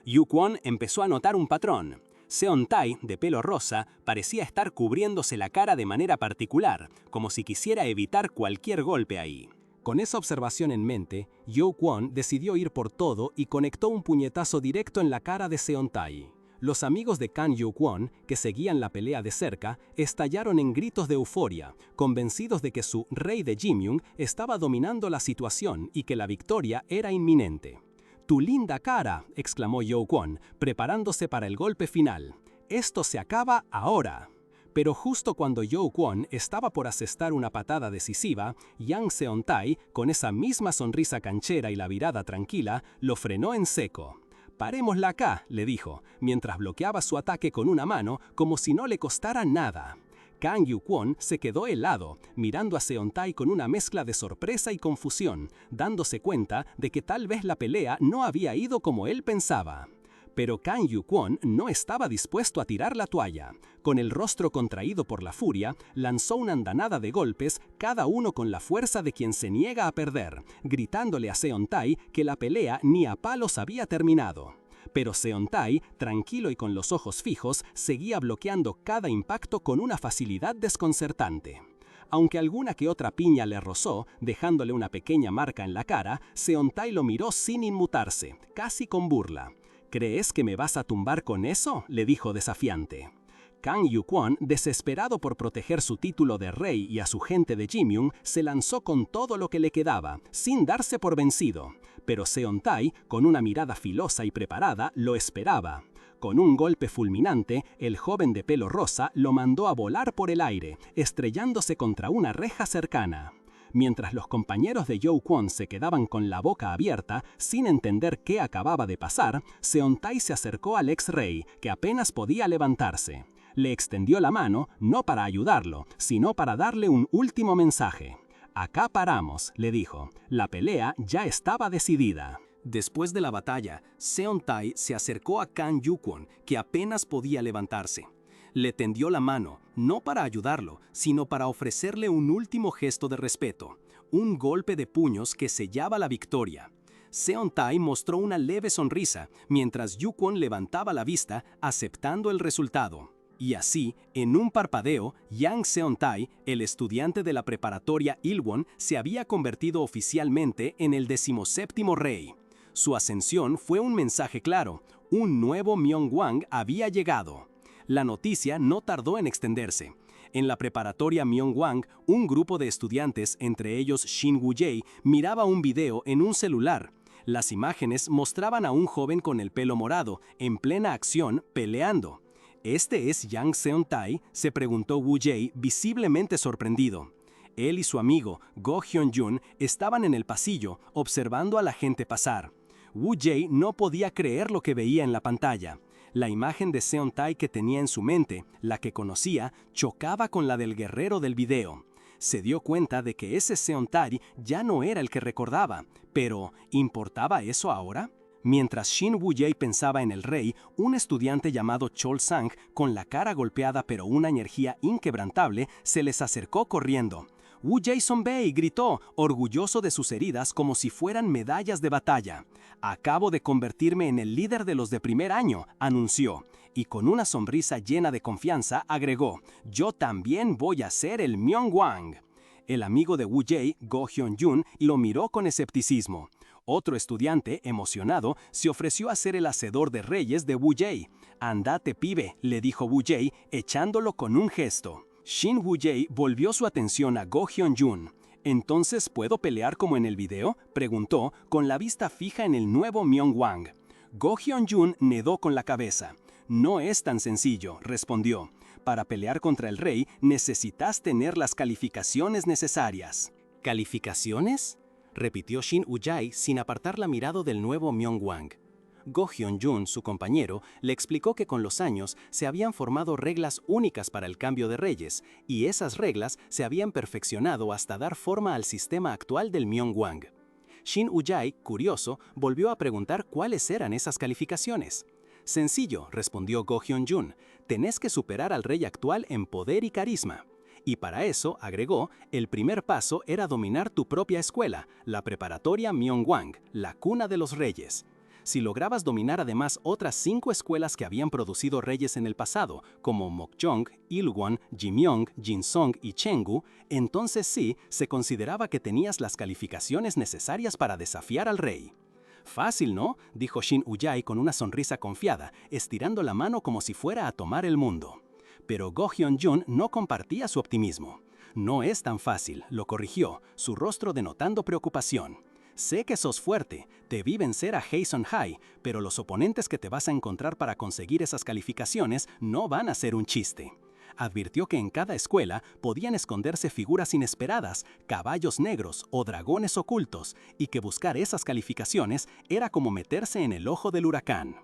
Yu-kwon empezó a notar un patrón. Seon-tae, de pelo rosa, parecía estar cubriéndose la cara de manera particular, como si quisiera evitar cualquier golpe ahí. Con esa observación en mente, Yu-kwon decidió ir por todo y conectó un puñetazo directo en la cara de Seon-tae. Los amigos de Kang Yu-kwon, que seguían la pelea de cerca, estallaron en gritos de euforia, convencidos de que su rey de Jimyung estaba dominando la situación y que la victoria era inminente. «¡Tu linda cara!», exclamó Yu-kwon, preparándose para el golpe final. «Esto se acaba ahora». Pero justo cuando Yu-kwon estaba por asestar una patada decisiva, Yang Seon-tae, con esa misma sonrisa canchera y la mirada tranquila, lo frenó en seco. «Parémosla acá», le dijo, mientras bloqueaba su ataque con una mano como si no le costara nada. Kang Yu-kwon se quedó helado, mirando a Seon-tae con una mezcla de sorpresa y confusión, dándose cuenta de que tal vez la pelea no había ido como él pensaba. Pero Kang Yu-kwon no estaba dispuesto a tirar la toalla. Con el rostro contraído por la furia, lanzó una andanada de golpes, cada uno con la fuerza de quien se niega a perder, gritándole a Seon-tae que la pelea ni a palos había terminado. Pero Seon-tae, tranquilo y con los ojos fijos, seguía bloqueando cada impacto con una facilidad desconcertante. Aunque alguna que otra piña le rozó, dejándole una pequeña marca en la cara, Seon-tae lo miró sin inmutarse, casi con burla. «¿Crees que me vas a tumbar con eso?», le dijo desafiante. Kang Yu-kwon, desesperado por proteger su título de rey y a su gente de Jimyung, se lanzó con todo lo que le quedaba, sin darse por vencido. Pero Seon-tae, con una mirada filosa y preparada, lo esperaba. Con un golpe fulminante, el joven de pelo rosa lo mandó a volar por el aire, estrellándose contra una reja cercana. Mientras los compañeros de Yo Kwon se quedaban con la boca abierta, sin entender qué acababa de pasar, Seon-tae se acercó al ex-rey, que apenas podía levantarse. Le extendió la mano, no para ayudarlo, sino para darle un último mensaje. «Acá paramos», le dijo. La pelea ya estaba decidida. Después de la batalla, Seon-tae se acercó a Kang Yu-kwon, que apenas podía levantarse. Le tendió la mano, no para ayudarlo, sino para ofrecerle un último gesto de respeto, un golpe de puños que sellaba la victoria. Seon-tae mostró una leve sonrisa, mientras Yu-kwon levantaba la vista, aceptando el resultado. Y así, en un parpadeo, Yang Seon-tae, el estudiante de la preparatoria Ilwon, se había convertido oficialmente en el 17º rey. Su ascensión fue un mensaje claro: un nuevo Myeongwang había llegado. La noticia no tardó en extenderse. En la preparatoria Myeongwang, un grupo de estudiantes, entre ellos Shin Woo-jae, miraba un video en un celular. Las imágenes mostraban a un joven con el pelo morado, en plena acción, peleando. ¿Este es Yang Seon-tae?, se preguntó Woo-jae, visiblemente sorprendido. Él y su amigo, Go Hyun-jun, estaban en el pasillo, observando a la gente pasar. Woo-jae no podía creer lo que veía en la pantalla. La imagen de Seon-tae que tenía en su mente, la que conocía, chocaba con la del guerrero del video. Se dio cuenta de que ese Seon-tae ya no era el que recordaba, pero ¿importaba eso ahora? Mientras Shin Woo-jae pensaba en el rey, un estudiante llamado Chol Sang, con la cara golpeada pero una energía inquebrantable, se les acercó corriendo. Woo-jae Sonbae gritó, orgulloso de sus heridas como si fueran medallas de batalla. «Acabo de convertirme en el líder de los de primer año», anunció, y con una sonrisa llena de confianza agregó: «Yo también voy a ser el Myeongwang». El amigo de Woo-jae, Go Hyun-jun, lo miró con escepticismo. Otro estudiante, emocionado, se ofreció a ser el hacedor de reyes de Woo-jae. «Andate, pibe», le dijo Woo-jae, echándolo con un gesto. Shin Woo-jae volvió su atención a Go Hyun-jun. «¿Entonces puedo pelear como en el video?», preguntó, con la vista fija en el nuevo Myeongwang. Go Hyun-jun negó con la cabeza. «No es tan sencillo», respondió. «Para pelear contra el rey necesitas tener las calificaciones necesarias». ¿Calificaciones?, repitió Shin Woo-jae sin apartar la mirada del nuevo Myeongwang. Go Hyun-jun, su compañero, le explicó que con los años se habían formado reglas únicas para el cambio de reyes, y esas reglas se habían perfeccionado hasta dar forma al sistema actual del Myeongwang. Shin Woo-jae, curioso, volvió a preguntar cuáles eran esas calificaciones. «Sencillo», respondió Go Hyun-jun, «tenés que superar al rey actual en poder y carisma». Y para eso, agregó, el primer paso era dominar tu propia escuela, la preparatoria Myeongwang, la cuna de los reyes. Si lograbas dominar además otras 5 escuelas que habían producido reyes en el pasado, como Mokjong, Ilwon, Jimyong, Jinsong y Chenggu, entonces sí, se consideraba que tenías las calificaciones necesarias para desafiar al rey. «Fácil, ¿no?», dijo Shin Woo-jae con una sonrisa confiada, estirando la mano como si fuera a tomar el mundo. Pero Go Hyun-jun no compartía su optimismo. «No es tan fácil», lo corrigió, su rostro denotando preocupación. «Sé que sos fuerte, te vi vencer a Haesun High, pero los oponentes que te vas a encontrar para conseguir esas calificaciones no van a ser un chiste». Advirtió que en cada escuela podían esconderse figuras inesperadas, caballos negros o dragones ocultos, y que buscar esas calificaciones era como meterse en el ojo del huracán.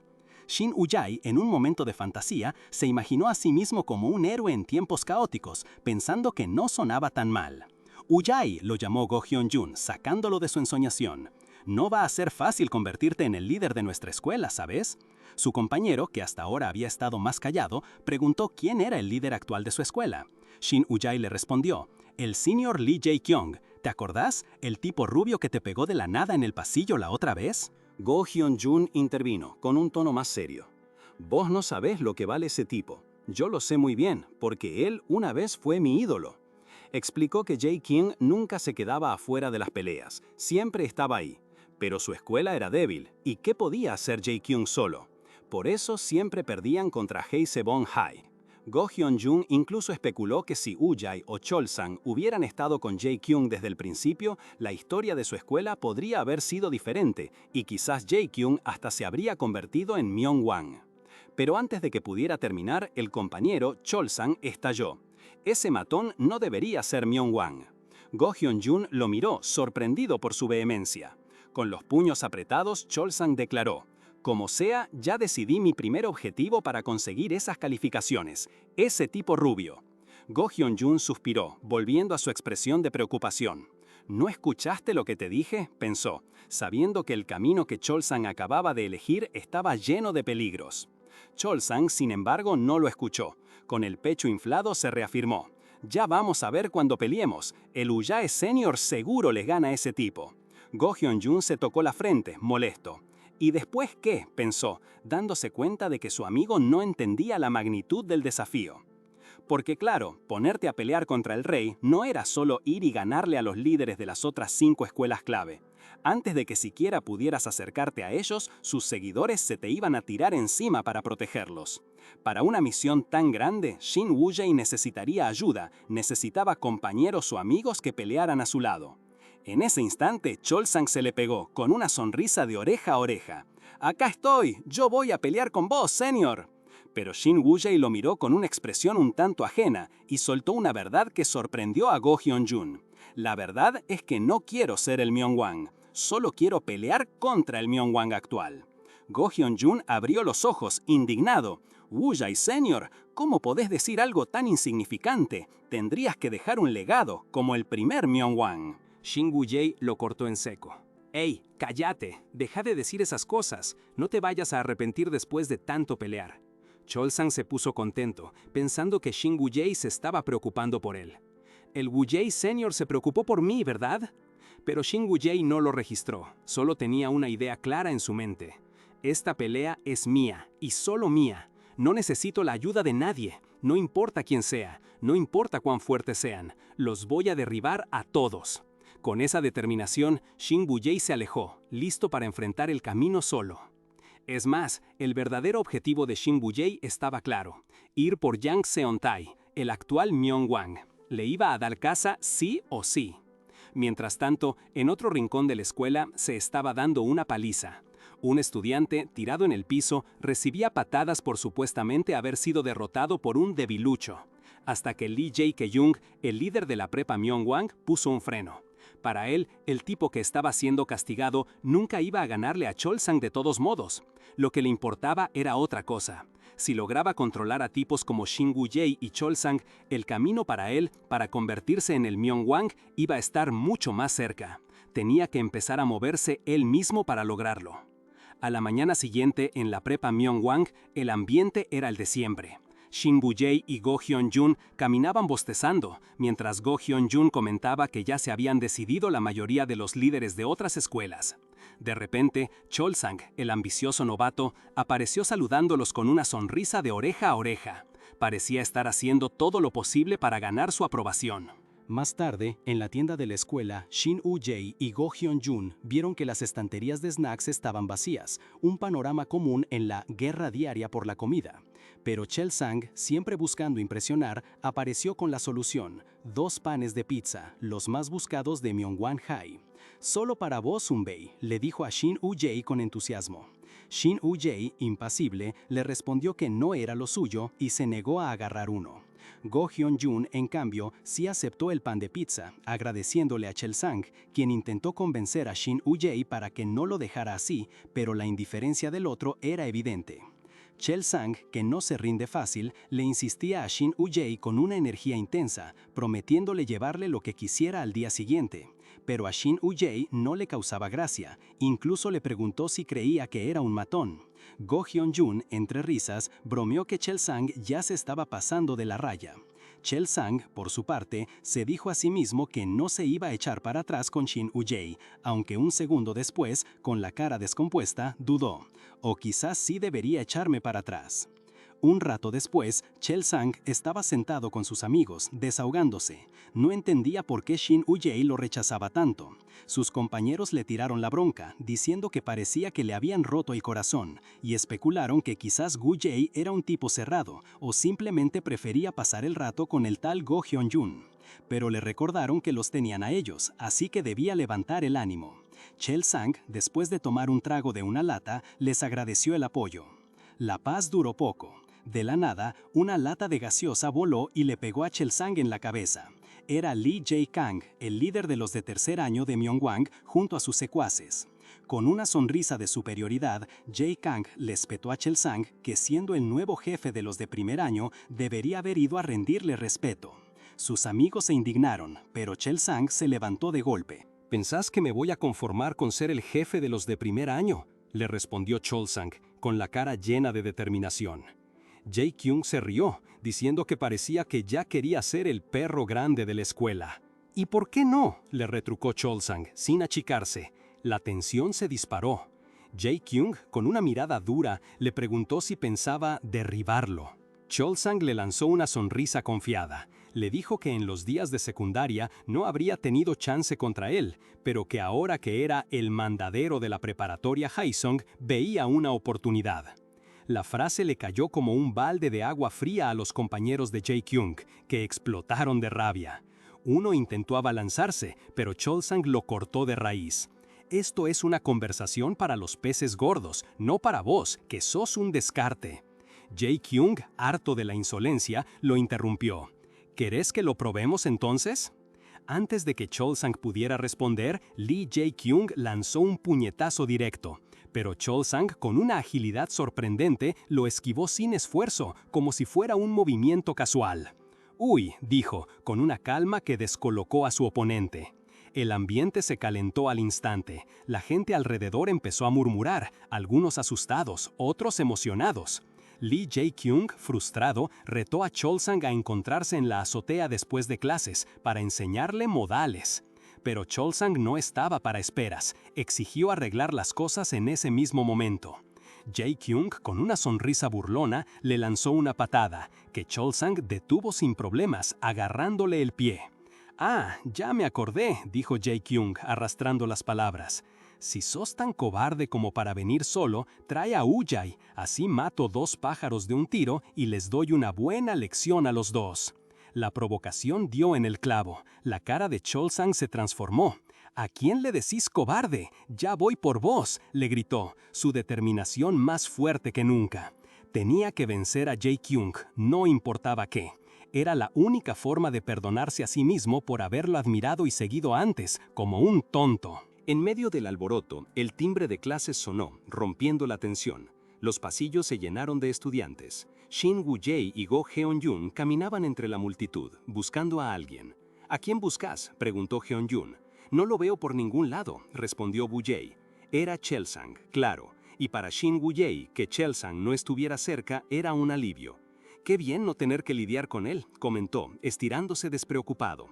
Shin Woo-jae, en un momento de fantasía, se imaginó a sí mismo como un héroe en tiempos caóticos, pensando que no sonaba tan mal. «Woo-jae», lo llamó Go Hyun-jun, sacándolo de su ensoñación. «No va a ser fácil convertirte en el líder de nuestra escuela, ¿sabes?». Su compañero, que hasta ahora había estado más callado, preguntó quién era el líder actual de su escuela. Shin Woo-jae le respondió: «El senior Lee Jae-kyung. ¿Te acordás? El tipo rubio que te pegó de la nada en el pasillo la otra vez». Go Hyun-jun intervino, con un tono más serio. «Vos no sabés lo que vale ese tipo. Yo lo sé muy bien, porque él una vez fue mi ídolo». Explicó que Jae-kyung nunca se quedaba afuera de las peleas, siempre estaba ahí. Pero su escuela era débil, ¿y qué podía hacer Jae-kyung solo? Por eso siempre perdían contra Haesebon High. Go Hyun-jun incluso especuló que si Woo-jae o Chol-sang hubieran estado con Jae-kyung desde el principio, la historia de su escuela podría haber sido diferente, y quizás Jae-kyung hasta se habría convertido en Myeongwang. Pero antes de que pudiera terminar, el compañero Cholsang estalló. Ese matón no debería ser Myung-Wang. Go Hyun-jun lo miró, sorprendido por su vehemencia. Con los puños apretados, Cholsang declaró: como sea, ya decidí mi primer objetivo para conseguir esas calificaciones, ese tipo rubio. Go Hyun-jun suspiró, volviendo a su expresión de preocupación. ¿No escuchaste lo que te dije?, pensó, sabiendo que el camino que Cholsang acababa de elegir estaba lleno de peligros. Cholsang, sin embargo, no lo escuchó. Con el pecho inflado se reafirmó: ya vamos a ver cuando peleemos, el Ujae Senior seguro les gana a ese tipo. Go Hyun-jun se tocó la frente, molesto. ¿Y después qué?, pensó, dándose cuenta de que su amigo no entendía la magnitud del desafío. Porque claro, ponerte a pelear contra el rey no era solo ir y ganarle a los líderes de las otras 5 escuelas clave. Antes de que siquiera pudieras acercarte a ellos, sus seguidores se te iban a tirar encima para protegerlos. Para una misión tan grande, Shin Woo-jae necesitaría ayuda, necesitaba compañeros o amigos que pelearan a su lado. En ese instante, Cholsang se le pegó, con una sonrisa de oreja a oreja. «Acá estoy, yo voy a pelear con vos, señor». Pero Shin Woo-jae lo miró con una expresión un tanto ajena y soltó una verdad que sorprendió a Go Hyun-jun. «La verdad es que no quiero ser el Myung-Wang, solo quiero pelear contra el Myung-Wang actual». Go Hyun-jun abrió los ojos, indignado. «Woo-jae, señor, ¿cómo podés decir algo tan insignificante? Tendrías que dejar un legado, como el primer Myung-Wang». Shin Woo-jae lo cortó en seco. «¡Ey, cállate! Deja de decir esas cosas. No te vayas a arrepentir después de tanto pelear». Cholsang se puso contento, pensando que Shin Woo-jae se estaba preocupando por él. «El Woo-jae Senior se preocupó por mí, ¿verdad?». Pero Shin Woo-jae no lo registró, solo tenía una idea clara en su mente. «Esta pelea es mía, y solo mía. No necesito la ayuda de nadie, no importa quién sea, no importa cuán fuertes sean, los voy a derribar a todos». Con esa determinación, Shin Woo-jae se alejó, listo para enfrentar el camino solo. Es más, el verdadero objetivo de Shin Woo-jae estaba claro: ir por Yang Seon-tae, el actual Myung-Wang. Le iba a dar caza sí o sí. Mientras tanto, en otro rincón de la escuela se estaba dando una paliza. Un estudiante, tirado en el piso, recibía patadas por supuestamente haber sido derrotado por un debilucho. Hasta que Lee Jae-kyung, el líder de la prepa Myung-Wang, puso un freno. Para él, el tipo que estaba siendo castigado nunca iba a ganarle a Cholsang de todos modos. Lo que le importaba era otra cosa. Si lograba controlar a tipos como Shin Woo-jae y Cholsang, el camino para él, para convertirse en el Myung-Wang, iba a estar mucho más cerca. Tenía que empezar a moverse él mismo para lograrlo. A la mañana siguiente, en la prepa Myung-Wang, el ambiente era el de siempre. Shin Woo-jae y Go Hyun-jun caminaban bostezando, mientras Go Hyun-jun comentaba que ya se habían decidido la mayoría de los líderes de otras escuelas. De repente, Cholsang, el ambicioso novato, apareció saludándolos con una sonrisa de oreja a oreja. Parecía estar haciendo todo lo posible para ganar su aprobación. Más tarde, en la tienda de la escuela, Shin Woo-jae y Go Hyun-jun vieron que las estanterías de snacks estaban vacías, un panorama común en la guerra diaria por la comida. Pero Cholsang, siempre buscando impresionar, apareció con la solución: 2 panes de pizza, los más buscados de Myung-Wang High. «Solo para vos, Sunbae», le dijo a Shin Woo-jae con entusiasmo. Shin Woo-jae, impasible, le respondió que no era lo suyo y se negó a agarrar uno. Go Hyun-jun, en cambio, sí aceptó el pan de pizza, agradeciéndole a Cholsang, quien intentó convencer a Shin Woo-jae para que no lo dejara así, pero la indiferencia del otro era evidente. Cholsang, que no se rinde fácil, le insistía a Shin Woo-jae con una energía intensa, prometiéndole llevarle lo que quisiera al día siguiente. Pero a Shin Woo-jae no le causaba gracia, incluso le preguntó si creía que era un matón. Go Hyun-jun, entre risas, bromeó que Cholsang ya se estaba pasando de la raya. Cholsang, por su parte, se dijo a sí mismo que no se iba a echar para atrás con Shin Woo-jae, aunque un segundo después, con la cara descompuesta, dudó: o quizás sí debería echarme para atrás. Un rato después, Cholsang estaba sentado con sus amigos, desahogándose. No entendía por qué Shin Woo-jae lo rechazaba tanto. Sus compañeros le tiraron la bronca, diciendo que parecía que le habían roto el corazón, y especularon que quizás Woo-jae era un tipo cerrado, o simplemente prefería pasar el rato con el tal Go Hyun-jun. Pero le recordaron que los tenían a ellos, así que debía levantar el ánimo. Cholsang, después de tomar un trago de una lata, les agradeció el apoyo. La paz duró poco. De la nada, una lata de gaseosa voló y le pegó a Chelsang en la cabeza. Era Lee Jae-kang, el líder de los de tercer año de Myeongwang, junto a sus secuaces. Con una sonrisa de superioridad, Jae-kang le espetó a Chelsang que, siendo el nuevo jefe de los de primer año, debería haber ido a rendirle respeto. Sus amigos se indignaron, pero Chelsang se levantó de golpe. ¿Pensás que me voy a conformar con ser el jefe de los de primer año?, le respondió Cholsang, con la cara llena de determinación. Jae-kyung se rió, diciendo que parecía que ya quería ser el perro grande de la escuela. ¿Y por qué no?, le retrucó Cholsang, sin achicarse. La tensión se disparó. Jae-kyung, con una mirada dura, le preguntó si pensaba derribarlo. Cholsang le lanzó una sonrisa confiada. Le dijo que en los días de secundaria no habría tenido chance contra él, pero que ahora que era el mandadero de la preparatoria Haesung, veía una oportunidad. La frase le cayó como un balde de agua fría a los compañeros de Jae-kyung, que explotaron de rabia. Uno intentó abalanzarse, pero Cholsang lo cortó de raíz. Esto es una conversación para los peces gordos, no para vos, que sos un descarte. Jae-kyung, harto de la insolencia, lo interrumpió. ¿Querés que lo probemos entonces? Antes de que Cholsang pudiera responder, Lee Jae-kyung lanzó un puñetazo directo. Pero Cholsang, con una agilidad sorprendente, lo esquivó sin esfuerzo, como si fuera un movimiento casual. «Uy», dijo, con una calma que descolocó a su oponente. El ambiente se calentó al instante. La gente alrededor empezó a murmurar, algunos asustados, otros emocionados. Lee Jae-kyung, frustrado, retó a Cholsang a encontrarse en la azotea después de clases para enseñarle modales. Pero Cholsang no estaba para esperas, exigió arreglar las cosas en ese mismo momento. Jae-kyung, con una sonrisa burlona, le lanzó una patada, que Cholsang detuvo sin problemas, agarrándole el pie. «Ah, ya me acordé», dijo Jae-kyung, arrastrando las palabras. «Si sos tan cobarde como para venir solo, trae a Ujjae, así mato 2 pájaros de un tiro y les doy una buena lección a los dos». La provocación dio en el clavo. La cara de Cholsang se transformó. «¿A quién le decís cobarde? Ya voy por vos», le gritó, su determinación más fuerte que nunca. Tenía que vencer a Jae-kyung, no importaba qué. Era la única forma de perdonarse a sí mismo por haberlo admirado y seguido antes, como un tonto. En medio del alboroto, el timbre de clases sonó, rompiendo la tensión. Los pasillos se llenaron de estudiantes. Shin Woo-jae y Go Heon-jun caminaban entre la multitud, buscando a alguien. «¿A quién buscas?», preguntó Heon-jun. «No lo veo por ningún lado», respondió Woo-jae. Era Cholsang, claro, y para Shin Woo-jae, que Cholsang no estuviera cerca era un alivio. «Qué bien no tener que lidiar con él», comentó, estirándose despreocupado.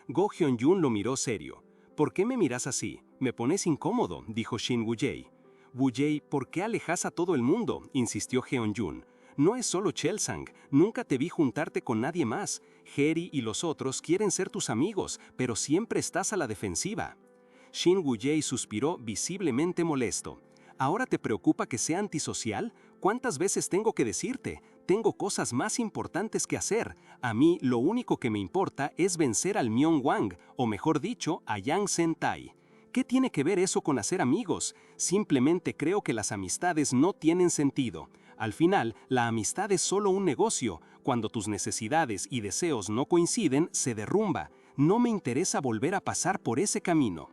Go Heon-jun lo miró serio. «¿Por qué me miras así? Me pones incómodo», dijo Shin Woo-jae. «Woo-jae, ¿por qué alejas a todo el mundo?», insistió Heon-jun. «No es solo Cholsang, nunca te vi juntarte con nadie más. Heri y los otros quieren ser tus amigos, pero siempre estás a la defensiva». Shin Woo-jae suspiró visiblemente molesto. «¿Ahora te preocupa que sea antisocial? ¿Cuántas veces tengo que decirte? Tengo cosas más importantes que hacer. A mí lo único que me importa es vencer al Myeongwang, o mejor dicho, a Yang Sentai. ¿Qué tiene que ver eso con hacer amigos? Simplemente creo que las amistades no tienen sentido. Al final, la amistad es solo un negocio. Cuando tus necesidades y deseos no coinciden, se derrumba. No me interesa volver a pasar por ese camino».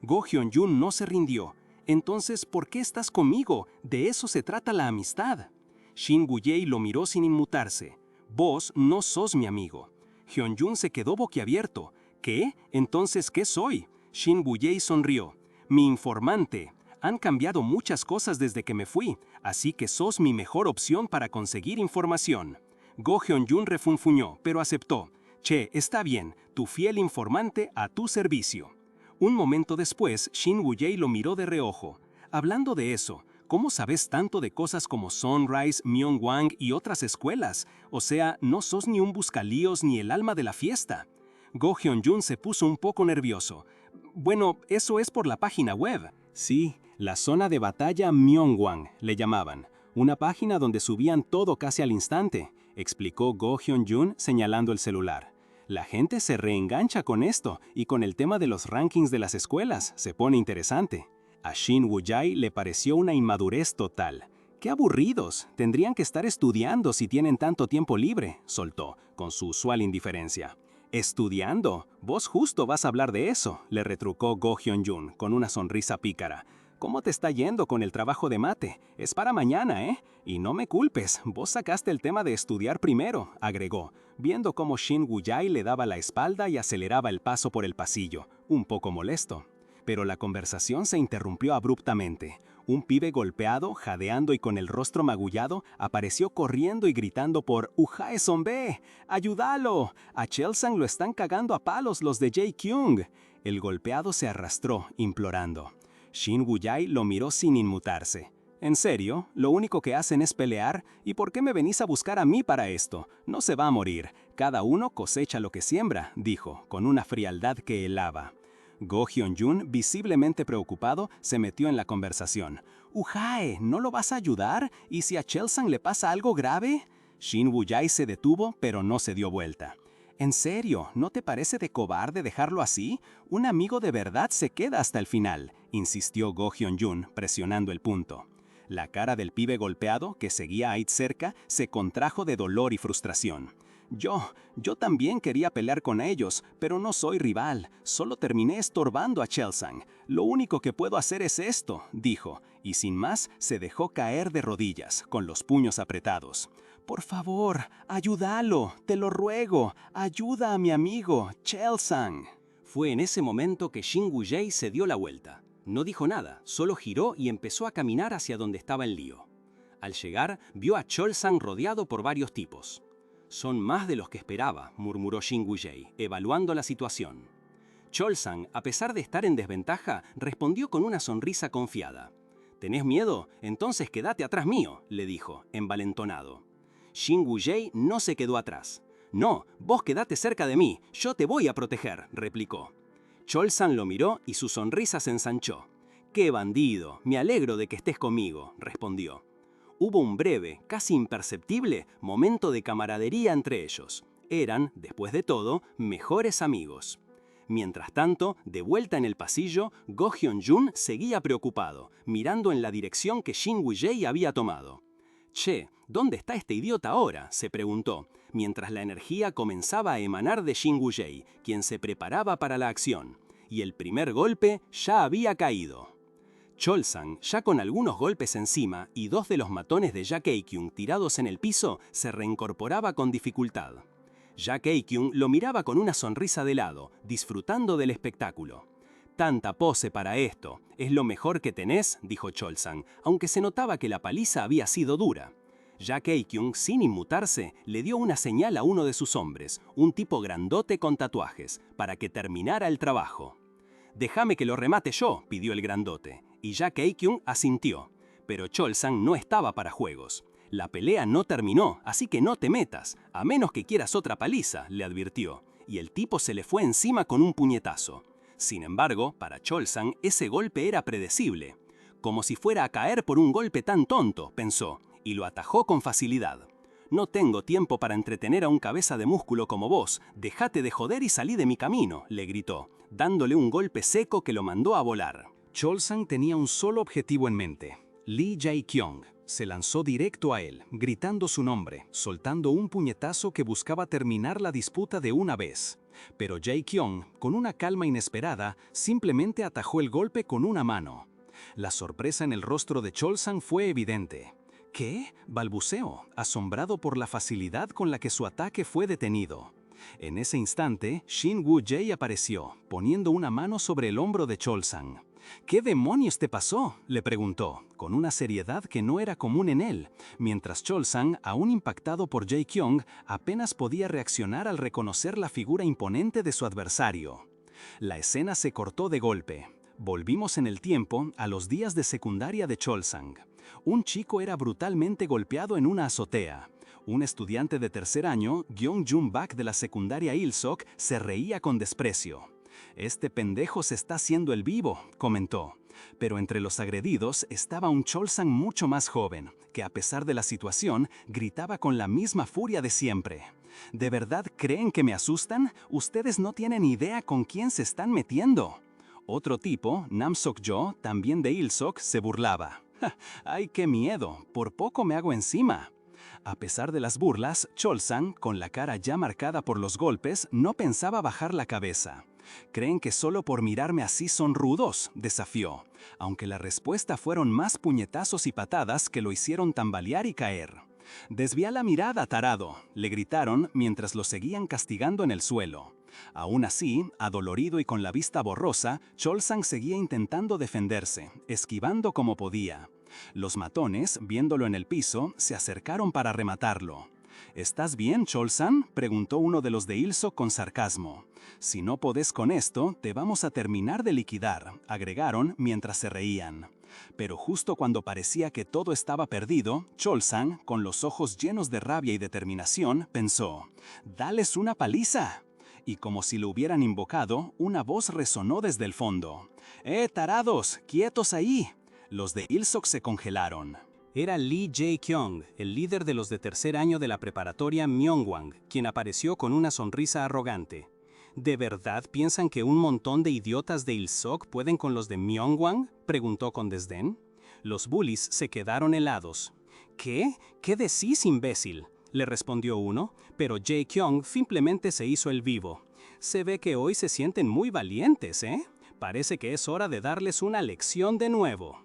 Go Heon-jun no se rindió. «Entonces, ¿por qué estás conmigo? De eso se trata la amistad». Shin Woo-jae lo miró sin inmutarse. «Vos no sos mi amigo». Heon-jun se quedó boquiabierto. «¿Qué? Entonces, ¿qué soy?». Shin Woo-jae sonrió. «Mi informante. Han cambiado muchas cosas desde que me fui, así que sos mi mejor opción para conseguir información». Go Heon-jun refunfuñó, pero aceptó. «Che, está bien, tu fiel informante a tu servicio». Un momento después, Shin Woo-jae lo miró de reojo. «Hablando de eso, ¿cómo sabes tanto de cosas como Sunrise, Myeongwang y otras escuelas? O sea, no sos ni un buscalíos ni el alma de la fiesta». Go Heon-jun se puso un poco nervioso. «Bueno, eso es por la página web». Sí, la zona de batalla Myeongwang, le llamaban. Una página donde subían todo casi al instante, explicó Go Hyun-jun señalando el celular. La gente se reengancha con esto y con el tema de los rankings de las escuelas, se pone interesante. A Shin Woo-jae le pareció una inmadurez total. ¡Qué aburridos! Tendrían que estar estudiando si tienen tanto tiempo libre, soltó, con su usual indiferencia. ¿Estudiando? Vos justo vas a hablar de eso, le retrucó Go Hyun-jun con una sonrisa pícara. ¿Cómo te está yendo con el trabajo de mate? Es para mañana, ¿eh? Y no me culpes, vos sacaste el tema de estudiar primero, agregó, viendo cómo Shin Woo-jae le daba la espalda y aceleraba el paso por el pasillo, un poco molesto. Pero la conversación se interrumpió abruptamente. Un pibe golpeado, jadeando y con el rostro magullado, apareció corriendo y gritando por ¡Ujae Sonbe! ¡Ayúdalo! A Chelsang lo están cagando a palos los de Jae-kyung. El golpeado se arrastró, implorando. Shin Woo-jae lo miró sin inmutarse. ¿En serio? ¿Lo único que hacen es pelear? ¿Y por qué me venís a buscar a mí para esto? No se va a morir. Cada uno cosecha lo que siembra, dijo, con una frialdad que helaba. Go Hyun-jun, visiblemente preocupado, se metió en la conversación. «Ujae, ¿no lo vas a ayudar? ¿Y si a Chelsang le pasa algo grave?» Shin Woo-jae se detuvo, pero no se dio vuelta. «¿En serio? ¿No te parece de cobarde dejarlo así? Un amigo de verdad se queda hasta el final», insistió Go Hyun-jun, presionando el punto. La cara del pibe golpeado, que seguía ahí cerca, se contrajo de dolor y frustración. Yo también quería pelear con ellos, pero no soy rival, solo terminé estorbando a Chelsang. Lo único que puedo hacer es esto, dijo, y sin más se dejó caer de rodillas, con los puños apretados. Por favor, ayúdalo, te lo ruego, ayuda a mi amigo, Chelsang. Fue en ese momento que Shin Woo-jae se dio la vuelta. No dijo nada, solo giró y empezó a caminar hacia donde estaba el lío. Al llegar, vio a Chol-sang rodeado por varios tipos. «Son más de los que esperaba», murmuró Shin Woo-jae, evaluando la situación. Chol-sang, a pesar de estar en desventaja, respondió con una sonrisa confiada. «¿Tenés miedo? Entonces quédate atrás mío», le dijo, envalentonado. Shin Woo-jae no se quedó atrás. «No, vos quedate cerca de mí, yo te voy a proteger», replicó. Chol-sang lo miró y su sonrisa se ensanchó. «¡Qué bandido! Me alegro de que estés conmigo», respondió. Hubo un breve, casi imperceptible, momento de camaradería entre ellos. Eran, después de todo, mejores amigos. Mientras tanto, de vuelta en el pasillo, Go Hyun-jun seguía preocupado, mirando en la dirección que Shin Woo-jae había tomado. «Che, ¿dónde está este idiota ahora?», se preguntó, mientras la energía comenzaba a emanar de Shin Woo-jae, quien se preparaba para la acción. Y el primer golpe ya había caído. Chol-sang, ya con algunos golpes encima y dos de los matones de Ja Kye-kyung tirados en el piso, se reincorporaba con dificultad. Ja Kye-kyung lo miraba con una sonrisa de lado, disfrutando del espectáculo. «Tanta pose para esto, ¿es lo mejor que tenés?», dijo Chol-sang, aunque se notaba que la paliza había sido dura. Ja Kye-kyung, sin inmutarse, le dio una señal a uno de sus hombres, un tipo grandote con tatuajes, para que terminara el trabajo. «Déjame que lo remate yo», pidió el grandote, y Ja Kye-kyung asintió. Pero Chol-sang no estaba para juegos. «La pelea no terminó, así que no te metas, a menos que quieras otra paliza», le advirtió, y el tipo se le fue encima con un puñetazo. Sin embargo, para Chol-sang ese golpe era predecible. «Como si fuera a caer por un golpe tan tonto», pensó, y lo atajó con facilidad. «No tengo tiempo para entretener a un cabeza de músculo como vos, déjate de joder y salí de mi camino», le gritó, dándole un golpe seco que lo mandó a volar. Chol-sang tenía un solo objetivo en mente: Lee Jae-kyung. Se lanzó directo a él, gritando su nombre, soltando un puñetazo que buscaba terminar la disputa de una vez. Pero Jae-kyung, con una calma inesperada, simplemente atajó el golpe con una mano. La sorpresa en el rostro de Chol-sang fue evidente. «¿Qué?», balbuceó, asombrado por la facilidad con la que su ataque fue detenido. En ese instante, Shin Woo-jae apareció, poniendo una mano sobre el hombro de Chol-sang. «¿Qué demonios te pasó?», le preguntó, con una seriedad que no era común en él, mientras Chol-sang, aún impactado por Jae-kyung, apenas podía reaccionar al reconocer la figura imponente de su adversario. La escena se cortó de golpe. Volvimos en el tiempo a los días de secundaria de Chol-sang. Un chico era brutalmente golpeado en una azotea. Un estudiante de tercer año, Gyeong-jun Bak de la secundaria Il-sok, se reía con desprecio. «Este pendejo se está haciendo el vivo», comentó. Pero entre los agredidos estaba un Chol-sang mucho más joven, que a pesar de la situación, gritaba con la misma furia de siempre. «¿De verdad creen que me asustan? Ustedes no tienen idea con quién se están metiendo». Otro tipo, Nam Sok-jo, también de Il-sok, se burlaba. ¡Ay, qué miedo! Por poco me hago encima. A pesar de las burlas, Cholsang, con la cara ya marcada por los golpes, no pensaba bajar la cabeza. ¿Creen que solo por mirarme así son rudos?, desafió, aunque la respuesta fueron más puñetazos y patadas que lo hicieron tambalear y caer. «Desvía la mirada, tarado», le gritaron mientras lo seguían castigando en el suelo. Aún así, adolorido y con la vista borrosa, Cholsang seguía intentando defenderse, esquivando como podía. Los matones, viéndolo en el piso, se acercaron para rematarlo. «¿Estás bien, Cholsang?», preguntó uno de los de Ilsok con sarcasmo. «Si no podés con esto, te vamos a terminar de liquidar», agregaron mientras se reían. Pero justo cuando parecía que todo estaba perdido, Cholsang, con los ojos llenos de rabia y determinación, pensó: «¡Dales una paliza!». Y como si lo hubieran invocado, una voz resonó desde el fondo. Tarados! ¡Quietos ahí!». Los de Ilsok se congelaron. Era Lee Jae-kyung, el líder de los de tercer año de la preparatoria Myeongwang, quien apareció con una sonrisa arrogante. ¿De verdad piensan que un montón de idiotas de Ilsok pueden con los de Myeongwang?, preguntó con desdén. Los bullies se quedaron helados. ¿Qué? ¿Qué decís, imbécil?, le respondió uno, pero Jae-kyung simplemente se hizo el vivo. Se ve que hoy se sienten muy valientes, ¿eh? Parece que es hora de darles una lección de nuevo.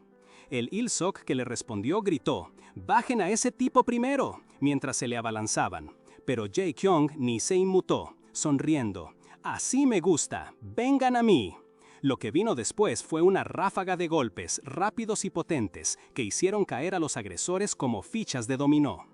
El Ilsok que le respondió gritó: «¡Bajen a ese tipo primero!», mientras se le abalanzaban. Pero Jae-kyung ni se inmutó, sonriendo. «Así me gusta, vengan a mí». Lo que vino después fue una ráfaga de golpes rápidos y potentes que hicieron caer a los agresores como fichas de dominó.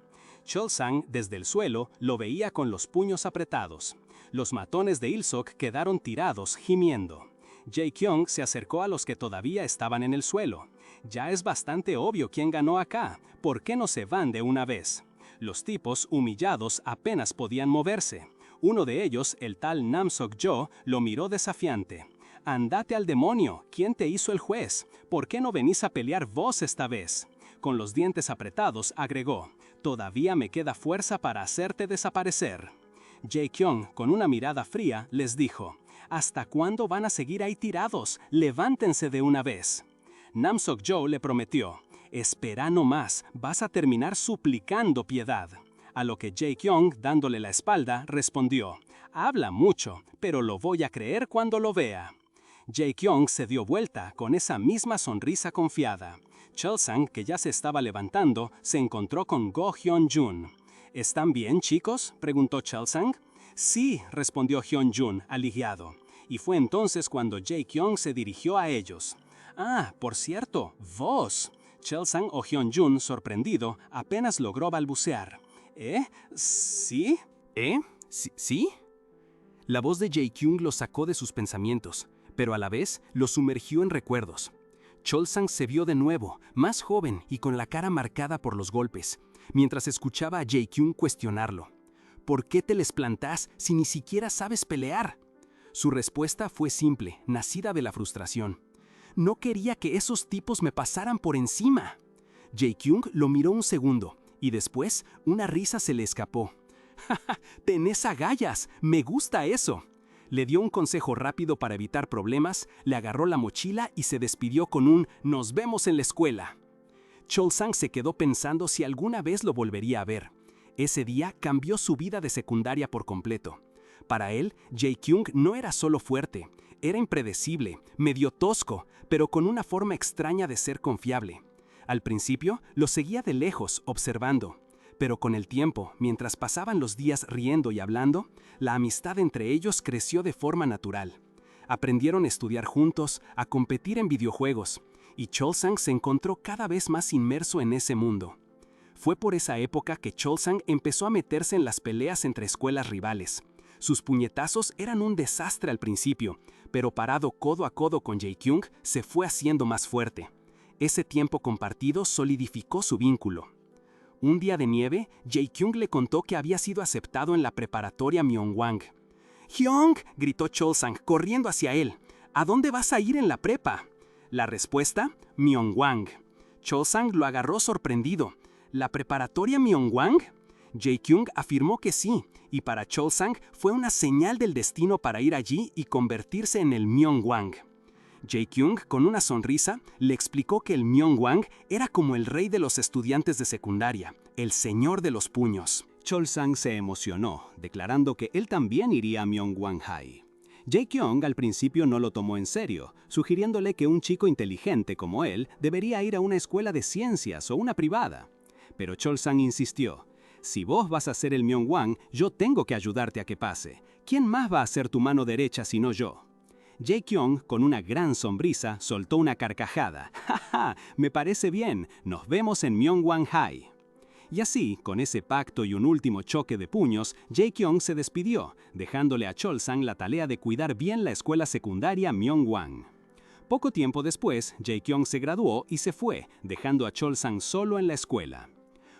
Cholsang, desde el suelo, lo veía con los puños apretados. Los matones de Ilsok quedaron tirados, gimiendo. Jae-kyung se acercó a los que todavía estaban en el suelo. «Ya es bastante obvio quién ganó acá. ¿Por qué no se van de una vez?». Los tipos, humillados, apenas podían moverse. Uno de ellos, el tal Nam-sok-jo, lo miró desafiante. «Andate al demonio, ¿quién te hizo el juez? ¿Por qué no venís a pelear vos esta vez?». Con los dientes apretados, agregó: «Todavía me queda fuerza para hacerte desaparecer». Jae-kyung, con una mirada fría, les dijo: «¿Hasta cuándo van a seguir ahí tirados? Levántense de una vez». Nam-sok-jo le prometió: «Espera no más, vas a terminar suplicando piedad». A lo que Jae-kyung, dándole la espalda, respondió: «Habla mucho, pero lo voy a creer cuando lo vea». Jae-kyung se dio vuelta con esa misma sonrisa confiada. Cholsang, que ya se estaba levantando, se encontró con Go Hyun-jun. «¿Están bien, chicos?», preguntó Cholsang. «Sí», respondió Hyun-jun, aliviado. Y fue entonces cuando Jae-kyung se dirigió a ellos. «Ah, por cierto, vos». Cholsang o Hyun-jun, sorprendido, apenas logró balbucear. ¿Sí? ¿Sí? La voz de Jae-kyung lo sacó de sus pensamientos, pero a la vez lo sumergió en recuerdos. Cholsang se vio de nuevo, más joven y con la cara marcada por los golpes, mientras escuchaba a Jae-kyung cuestionarlo. «¿Por qué te les plantás si ni siquiera sabes pelear?». Su respuesta fue simple, nacida de la frustración. «No quería que esos tipos me pasaran por encima». Jae-kyung lo miró un segundo, y después una risa se le escapó. «¡Ja, ja! ¡Tenés agallas! ¡Me gusta eso!». Le dio un consejo rápido para evitar problemas, le agarró la mochila y se despidió con un «Nos vemos en la escuela». Cholsang se quedó pensando si alguna vez lo volvería a ver. Ese día cambió su vida de secundaria por completo. Para él, Jae-kyung no era solo fuerte, era impredecible, medio tosco, pero con una forma extraña de ser confiable. Al principio, lo seguía de lejos, observando. Pero con el tiempo, mientras pasaban los días riendo y hablando, la amistad entre ellos creció de forma natural. Aprendieron a estudiar juntos, a competir en videojuegos, y Cholsang se encontró cada vez más inmerso en ese mundo. Fue por esa época que Cholsang empezó a meterse en las peleas entre escuelas rivales. Sus puñetazos eran un desastre al principio, pero parado codo a codo con Jae-kyung, se fue haciendo más fuerte. Ese tiempo compartido solidificó su vínculo. Un día de nieve, Jae-kyung le contó que había sido aceptado en la preparatoria Myeongwang. «¡Hyung!», gritó Cholsang, corriendo hacia él. «¿A dónde vas a ir en la prepa?». La respuesta: Myeongwang. Cholsang lo agarró sorprendido. ¿La preparatoria Myeongwang? Jae-kyung afirmó que sí, y para Cholsang fue una señal del destino para ir allí y convertirse en el Myeongwang. Jae-kyung, con una sonrisa, le explicó que el Myung-wang era como el rey de los estudiantes de secundaria, el señor de los puños. Chol-sang se emocionó, declarando que él también iría a Myung-wang High. Jae-kyung al principio no lo tomó en serio, sugiriéndole que un chico inteligente como él debería ir a una escuela de ciencias o una privada. Pero Chol-sang insistió: si vos vas a ser el Myung-wang, yo tengo que ayudarte a que pase. ¿Quién más va a ser tu mano derecha sino yo? Jae-kyung, con una gran sonrisa, soltó una carcajada. ¡Ja, ja! Me parece bien. Nos vemos en Myung-wang High. Y así, con ese pacto y un último choque de puños, Jae-kyung se despidió, dejándole a Chol-sang la tarea de cuidar bien la escuela secundaria Myung-wang. Poco tiempo después, Jae-kyung se graduó y se fue, dejando a Chol-sang solo en la escuela.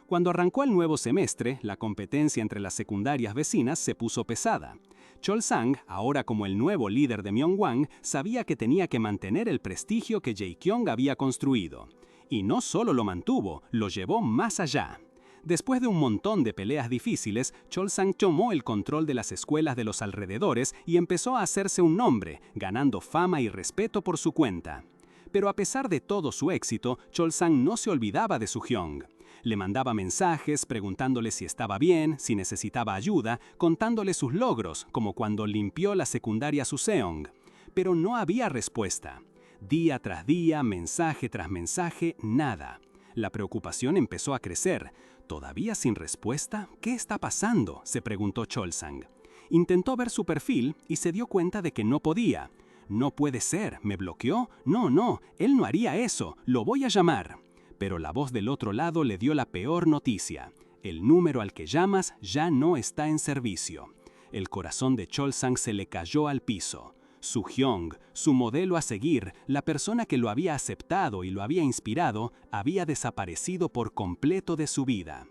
Cuando arrancó el nuevo semestre, la competencia entre las secundarias vecinas se puso pesada. Chol-sang, ahora como el nuevo líder de Myung-wang, sabía que tenía que mantener el prestigio que Jae-kyung había construido. Y no solo lo mantuvo, lo llevó más allá. Después de un montón de peleas difíciles, Chol-sang tomó el control de las escuelas de los alrededores y empezó a hacerse un nombre, ganando fama y respeto por su cuenta. Pero a pesar de todo su éxito, Chol-sang no se olvidaba de Su-hyung. Le mandaba mensajes preguntándole si estaba bien, si necesitaba ayuda, contándole sus logros, como cuando limpió la secundaria Suseong. Pero no había respuesta. Día tras día, mensaje tras mensaje, nada. La preocupación empezó a crecer. ¿Todavía sin respuesta? ¿Qué está pasando?, se preguntó Chol-sang. Intentó ver su perfil y se dio cuenta de que no podía. No puede ser, ¿me bloqueó? No, él no haría eso, lo voy a llamar. Pero la voz del otro lado le dio la peor noticia. El número al que llamas ya no está en servicio. El corazón de Chol-sang se le cayó al piso. Su-hyung, su modelo a seguir, la persona que lo había aceptado y lo había inspirado, había desaparecido por completo de su vida.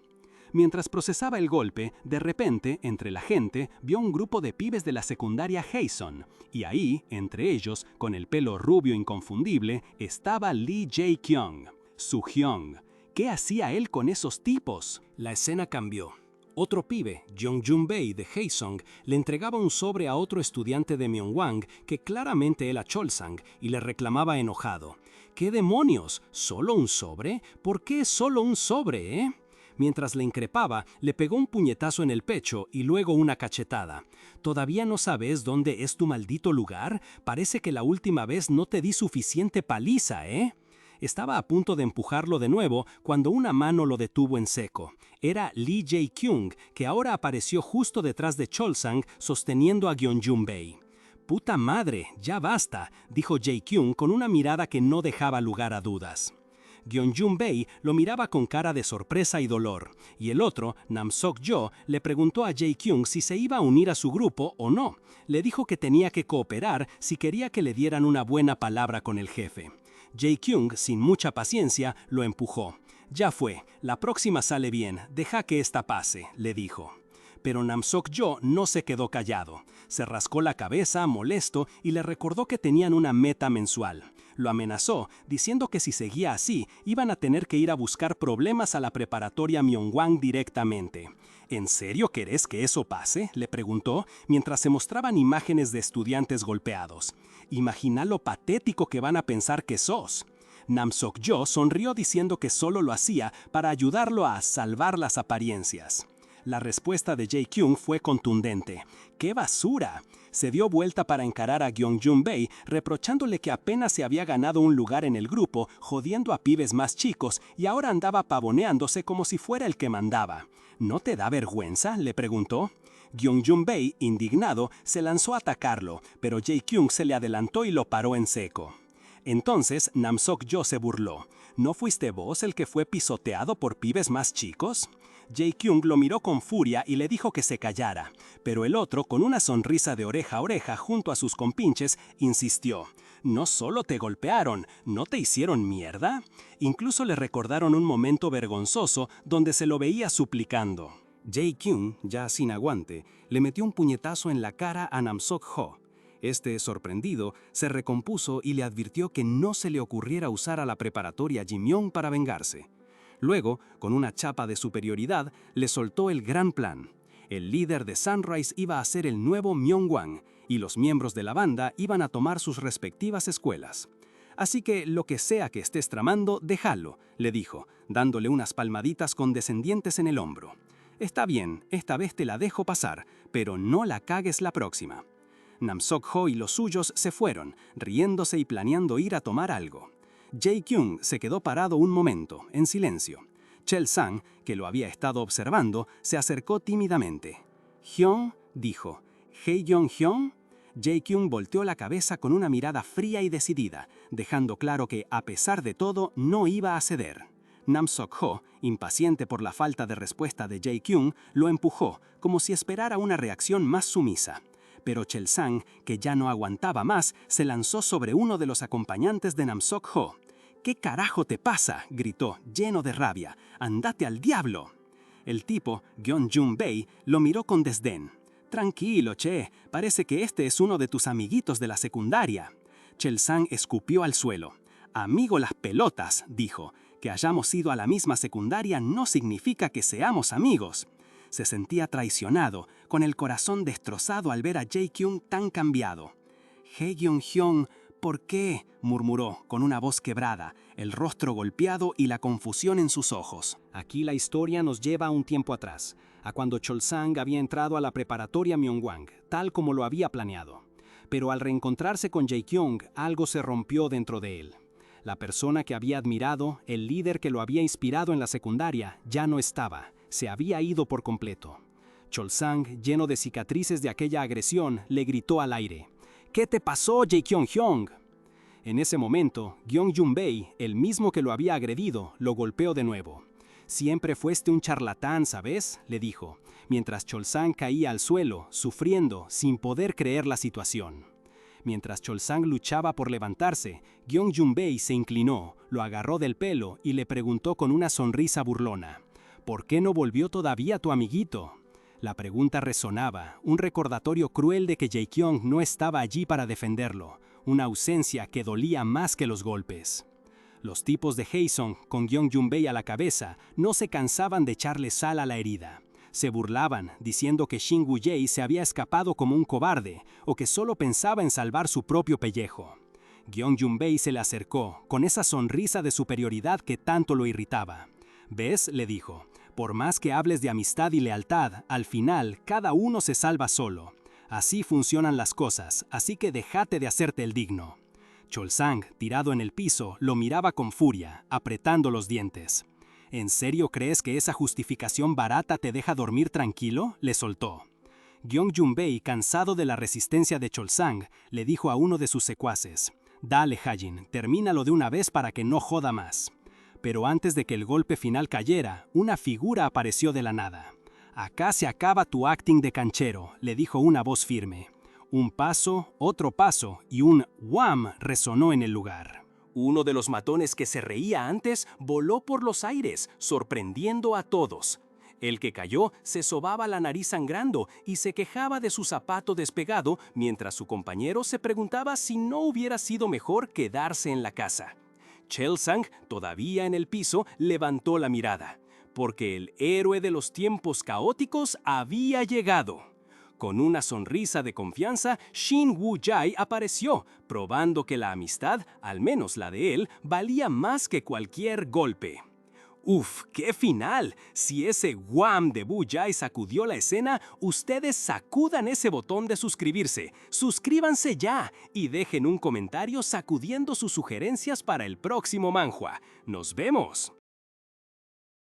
Mientras procesaba el golpe, de repente, entre la gente, vio un grupo de pibes de la secundaria Haeson, y ahí, entre ellos, con el pelo rubio inconfundible, estaba Lee Jae-kyung. Su-hyung. ¿Qué hacía él con esos tipos? La escena cambió. Otro pibe, Jung-jun-bae de Haesong, le entregaba un sobre a otro estudiante de Myung-wang que claramente era Chol-sang y le reclamaba enojado. ¿Qué demonios? ¿Solo un sobre? ¿Por qué solo un sobre, Mientras le increpaba, le pegó un puñetazo en el pecho y luego una cachetada. ¿Todavía no sabes dónde es tu maldito lugar? Parece que la última vez no te di suficiente paliza, Estaba a punto de empujarlo de nuevo cuando una mano lo detuvo en seco. Era Lee Jae-kyung, que ahora apareció justo detrás de Chol-sang sosteniendo a Gyeongjun-bae. «¡Puta madre! ¡Ya basta!», dijo Jae-kyung con una mirada que no dejaba lugar a dudas. Gyeongjun-bae lo miraba con cara de sorpresa y dolor, y el otro, Nam-sok-jo, le preguntó a Jae-kyung si se iba a unir a su grupo o no. Le dijo que tenía que cooperar si quería que le dieran una buena palabra con el jefe. Jae-kyung, sin mucha paciencia, lo empujó. «Ya fue, la próxima sale bien, deja que esta pase», le dijo. Pero Nam-sok-jo no se quedó callado. Se rascó la cabeza, molesto, y le recordó que tenían una meta mensual. Lo amenazó, diciendo que si seguía así, iban a tener que ir a buscar problemas a la preparatoria Myung-wang directamente. «¿En serio querés que eso pase?», le preguntó, mientras se mostraban imágenes de estudiantes golpeados. «Imagina lo patético que van a pensar que sos». Nam-sok-jo sonrió diciendo que solo lo hacía para ayudarlo a salvar las apariencias. La respuesta de Jae-kyung fue contundente. ¡Qué basura! Se dio vuelta para encarar a Gyeongjun-bae, reprochándole que apenas se había ganado un lugar en el grupo, jodiendo a pibes más chicos, y ahora andaba pavoneándose como si fuera el que mandaba. «¿No te da vergüenza?», le preguntó. Gyeongjun-bae, indignado, se lanzó a atacarlo, pero Jae-kyung se le adelantó y lo paró en seco. Entonces Nam-sok-jo se burló. «¿No fuiste vos el que fue pisoteado por pibes más chicos?». Jae-kyung lo miró con furia y le dijo que se callara, pero el otro, con una sonrisa de oreja a oreja junto a sus compinches, insistió. «No solo te golpearon, ¿no te hicieron mierda?». Incluso le recordaron un momento vergonzoso donde se lo veía suplicando. Jae-kyung, ya sin aguante, le metió un puñetazo en la cara a Nam-sok-jo. Este, sorprendido, se recompuso y le advirtió que no se le ocurriera usar a la preparatoria Jimyong para vengarse. Luego, con una chapa de superioridad, le soltó el gran plan. El líder de Sunrise iba a ser el nuevo Myung-wang, y los miembros de la banda iban a tomar sus respectivas escuelas. Así que lo que sea que estés tramando, déjalo, le dijo, dándole unas palmaditas condescendientes en el hombro. Está bien, esta vez te la dejo pasar, pero no la cagues la próxima. Nam-sok-ho y los suyos se fueron, riéndose y planeando ir a tomar algo. Jae-kyung se quedó parado un momento, en silencio. Chel-sang, que lo había estado observando, se acercó tímidamente. «¿Hyun?», dijo. «¿Hae-young-hyun?». Jae-kyung volteó la cabeza con una mirada fría y decidida, dejando claro que, a pesar de todo, no iba a ceder. Nam-sok-ho, impaciente por la falta de respuesta de Jae-kyung, lo empujó, como si esperara una reacción más sumisa. Pero Chel-sang, que ya no aguantaba más, se lanzó sobre uno de los acompañantes de Nam-sok-ho. «¿Qué carajo te pasa?», gritó, lleno de rabia. «¡Andate al diablo!». El tipo, Gyeong-jun-bae, lo miró con desdén. «Tranquilo, che, parece que este es uno de tus amiguitos de la secundaria». Chel-sang escupió al suelo. «Amigo las pelotas», dijo. «Que hayamos ido a la misma secundaria no significa que seamos amigos». Se sentía traicionado, con el corazón destrozado al ver a Jae-kyung tan cambiado. «Hae-young-hyun, ¿por qué?», murmuró, con una voz quebrada, el rostro golpeado y la confusión en sus ojos. Aquí la historia nos lleva a un tiempo atrás, a cuando Chol-sang había entrado a la preparatoria Myeongwang, tal como lo había planeado. Pero al reencontrarse con Jae-kyung, algo se rompió dentro de él. La persona que había admirado, el líder que lo había inspirado en la secundaria, ya no estaba. Se había ido por completo. Chol-sang, lleno de cicatrices de aquella agresión, le gritó al aire. «¿Qué te pasó, Jae-kyung-hyun?». En ese momento, Gyeong-jun-bae, el mismo que lo había agredido, lo golpeó de nuevo. «Siempre fuiste un charlatán, ¿sabes?», le dijo, mientras Chol-sang caía al suelo, sufriendo, sin poder creer la situación. Mientras Chol-sang luchaba por levantarse, Gyeong-jun-bae se inclinó, lo agarró del pelo y le preguntó con una sonrisa burlona. «¿Por qué no volvió todavía tu amiguito?». La pregunta resonaba, un recordatorio cruel de que Jae-kyung no estaba allí para defenderlo, una ausencia que dolía más que los golpes. Los tipos de Haesung, con Gyeong-jun-bae a la cabeza, no se cansaban de echarle sal a la herida. Se burlaban, diciendo que Shin Woo-jae se había escapado como un cobarde, o que solo pensaba en salvar su propio pellejo. Gyeong-jun-bae se le acercó, con esa sonrisa de superioridad que tanto lo irritaba. «¿Ves?», le dijo. «Por más que hables de amistad y lealtad, al final cada uno se salva solo. Así funcionan las cosas, así que déjate de hacerte el digno». Chol-sang, tirado en el piso, lo miraba con furia, apretando los dientes. «¿En serio crees que esa justificación barata te deja dormir tranquilo?», le soltó. Gyeong-jun-bae, cansado de la resistencia de Chol-sang, le dijo a uno de sus secuaces. «Dale, Hajin, termínalo de una vez para que no joda más». Pero antes de que el golpe final cayera, una figura apareció de la nada. «Acá se acaba tu acting de canchero», le dijo una voz firme. Un paso, otro paso y un «wham» resonó en el lugar. Uno de los matones que se reía antes voló por los aires, sorprendiendo a todos. El que cayó se sobaba la nariz sangrando y se quejaba de su zapato despegado, mientras su compañero se preguntaba si no hubiera sido mejor quedarse en la casa. Chel-sang, todavía en el piso, levantó la mirada, porque el héroe de los tiempos caóticos había llegado. Con una sonrisa de confianza, Shin Woo-jae apareció, probando que la amistad, al menos la de él, valía más que cualquier golpe. ¡Uf! ¡Qué final! Si ese wham de Woo-jae sacudió la escena, ustedes sacudan ese botón de suscribirse. Suscríbanse ya y dejen un comentario sacudiendo sus sugerencias para el próximo manhwa. ¡Nos vemos!